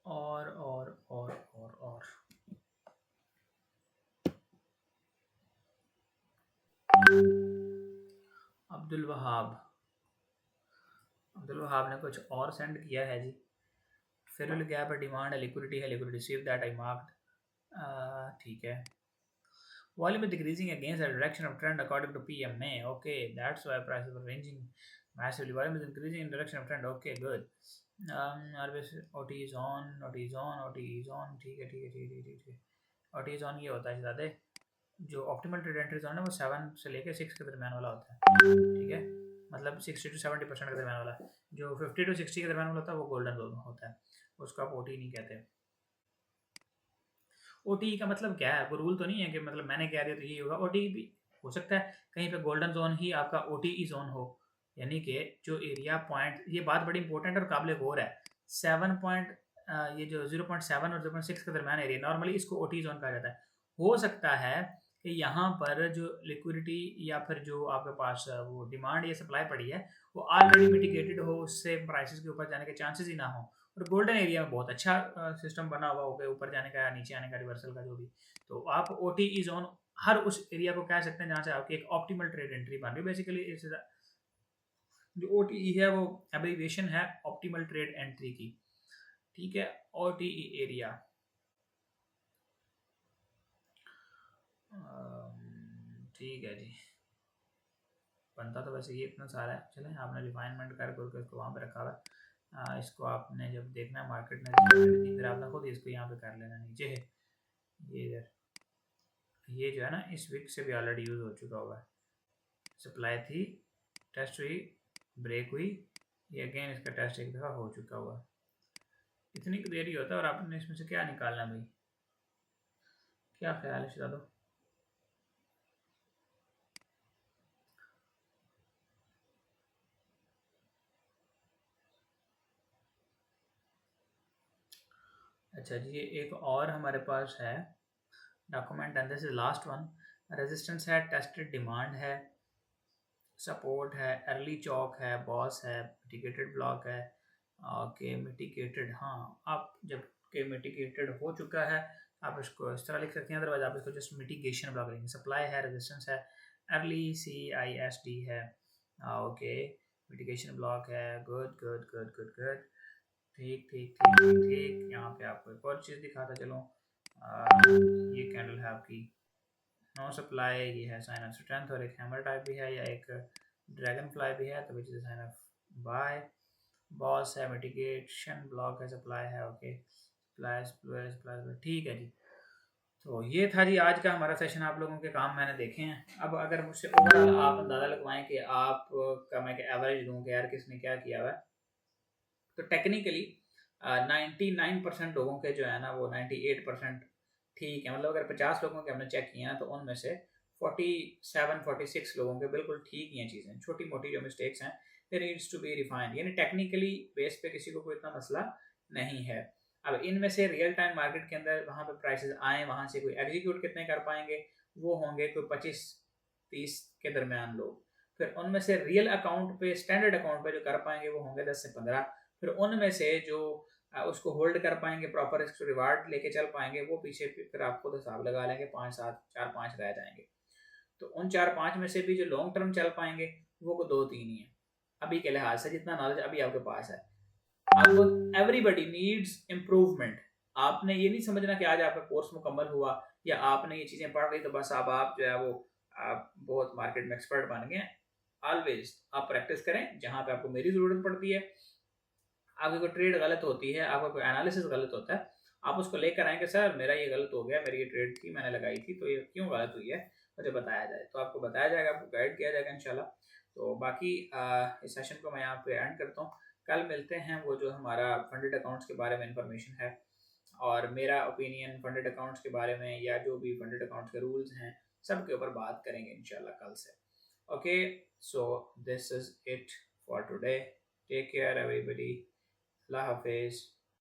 और अब्दुल वहाब ने कुछ और सेंड किया है जी। फिल गैप है, डिमांड है, लिक्विडिटी है, liquidity save that I marked, ठीक है। Volume is decreasing against the direction of trend according to PMA. Okay, that's why prices were ranging massively. Volume is increasing in direction of trend. Okay, good. RBS OT is on. ठीक है। OT is on ये होता है ज़्यादा, जो ऑप्टिमल ट्रेड एंट्री जोन है वो 7 से लेके 6 के दरमियान वाला होता है, ठीक है, मतलब 60 to 70% के दरमियान वाला। जो 50 to 60 के दरमियान वाला होता है वो गोल्डन जोन होता है, उसको आप OT नहीं कहते। OT का मतलब क्या है? वो रूल तो नहीं है कि मतलब मैंने कह दिया तो ये होगा। OT भी हो सकता है कहीं पे गोल्डन जोन ही आपका OTE जोन हो, यानी कि जो एरिया पॉइंट, ये बात बड़ी इंपॉर्टेंट और काबिल गौर है, 7 पॉइंट ये जो 0.7 और 0.6 के दरमियान एरिया, नॉर्मली इसको OT जोन कहा जाता है। हो सकता है कि यहाँ पर जो लिक्विडिटी या फिर जो आपके पास वो डिमांड या सप्लाई पड़ी है वो ऑलरेडी मिटिगेटेड हो, उससे प्राइसेस के ऊपर जाने के चांसेस ही ना हो। और गोल्डन एरिया में बहुत अच्छा सिस्टम बना हुआ होगा, ऊपर जाने का या नीचे आने का, रिवर्सल का जो भी, तो आप OTE जोन हर उस एरिया को कह सकते हैं जहाँ से आपकी एक ऑप्टिमल ट्रेड एंट्री बन रही है। बेसिकली जो OTE है वो एब्रीविएशन है ऑप्टिमल ट्रेड एंट्री की, ठीक है, OTE एरिया। ठीक है जी, बनता तो वैसे ये इतना सारा है। चलें, आपने रिफाइनमेंट करके इसको वहाँ पे रखा हुआ है, इसको आपने जब देखना है मार्केट ने फिर आपने खुद इसको यहाँ पे कर लेना। नीचे है ये इधर, ये जो है ना इस वीक से भी ऑलरेडी यूज़ हो चुका हुआ है। सप्लाई थी, टेस्ट हुई, ब्रेक हुई, ये अगेन इसका टेस्ट एक दफ़ा हो चुका हुआ है। इतनी देरी होता है और आपने इसमें से क्या निकालना भाई? क्या ख्याल है शादो? अच्छा जी, ये एक और हमारे पास है document and this is last one. Resistance है, टेस्टेड डिमांड है, सपोर्ट है, अर्ली चौक है, बॉस है, मिटिगेटेड ब्लॉक है। ओके मिटिगेटेड, हाँ, आप जब के मिटिगेटेड हो चुका है आप इसको इस तरह लिख सकते हैं, अदरवाइज आप इसको जस्ट मिटिगेशन ब्लॉक लिखेंगे। सप्लाई है, रेजिस्टेंस है, अर्ली CISD है, ओके, मिटिगेशन ब्लॉक है, गुड। ठीक। यहाँ पे आपको एक और चीज़ दिखाता चलो, ये कैंडल है आपकी नो सप्लाई, ये है साइन ऑफ स्ट्रेंथ, और एक हैमर टाइप भी है या एक ड्रैगन फ्लाई भी है, तो which is sign of buy. BOS है, मिटिगेशन ब्लॉक है, सप्लाई है, ओके, सप्लाई, ठीक है जी। तो ये था जी आज का हमारा सेशन, आप लोगों के काम मैंने देखे हैं। अब अगर मुझसे ओवरऑल आप अंदाज़ा लगवाएं कि आप का मैं एवरेज दूँ कि यार किसने क्या किया हुआ है, तो टेक्निकली 99% लोगों के जो है ना वो 98% ठीक है। मतलब अगर 50 लोगों के हमने चेक किया तो उनमें से 47-46 लोगों के बिल्कुल ठीक ही हैं चीज़ें, छोटी मोटी जो मिस्टेक्स हैं they needs to be refined, यानी टेक्निकली बेस पे किसी को कोई इतना मसला नहीं है। अब इनमें से रियल टाइम मार्केट के अंदर वहाँ पे प्राइसेस आए, वहाँ से कोई एग्जीक्यूट कितने कर पाएंगे, वो होंगे कोई 25-30 के दरमियान लोग। फिर उनमें से रियल अकाउंट पे, स्टैंडर्ड अकाउंट पे जो कर पाएंगे वो होंगे 10 से 15। फिर उनमें से जो उसको होल्ड कर पाएंगे, प्रॉपर रिस्क रिवार्ड लेके चल पाएंगे, वो पीछे फिर आप खुद हिसाब लगा लेंगे 4-5 रह जाएंगे। तो उन 4-5 में से भी जो लॉन्ग टर्म चल पाएंगे वो 2-3 ही है अभी के लिहाज से, जितना नॉलेज अभी आपके पास है। आपको एवरीबडी नीड्स इम्प्रूवमेंट। आपने ये नहीं समझना कि आज आपका कोर्स मुकम्मल हुआ या आपने ये चीज़ें पढ़ ली तो बस अब आप जो है वो आप बहुत मार्केट में एक्सपर्ट बन गए। ऑलवेज आप प्रैक्टिस करें, जहाँ पे आपको मेरी ज़रूरत पड़ती है। आपकी कोई ट्रेड गलत होती है, आपका कोई एनालिसिस गलत होता है, आप उसको लेकर आएंगे, सर मेरा ये गलत हो गया, मेरी ये ट्रेड थी मैंने लगाई थी तो ये क्यों गलत हुई है, मुझे बताया जाए। तो आपको बताया जाएगा, आपको गाइड किया जाएगा इंशाल्लाह। तो बाकी इस सेशन को मैं यहाँ पे एंड करता हूँ। कल मिलते हैं, वो जो हमारा फंडेड अकाउंट्स के बारे में इंफॉर्मेशन है और मेरा ओपिनियन फंडेड अकाउंट्स के बारे में या जो भी फंडेड अकाउंट्स के रूल्स हैं सब के ऊपर बात करेंगे इंशाल्लाह कल से। Okay, so this is it for today. Take care everybody. अल्लाह हाफिज़।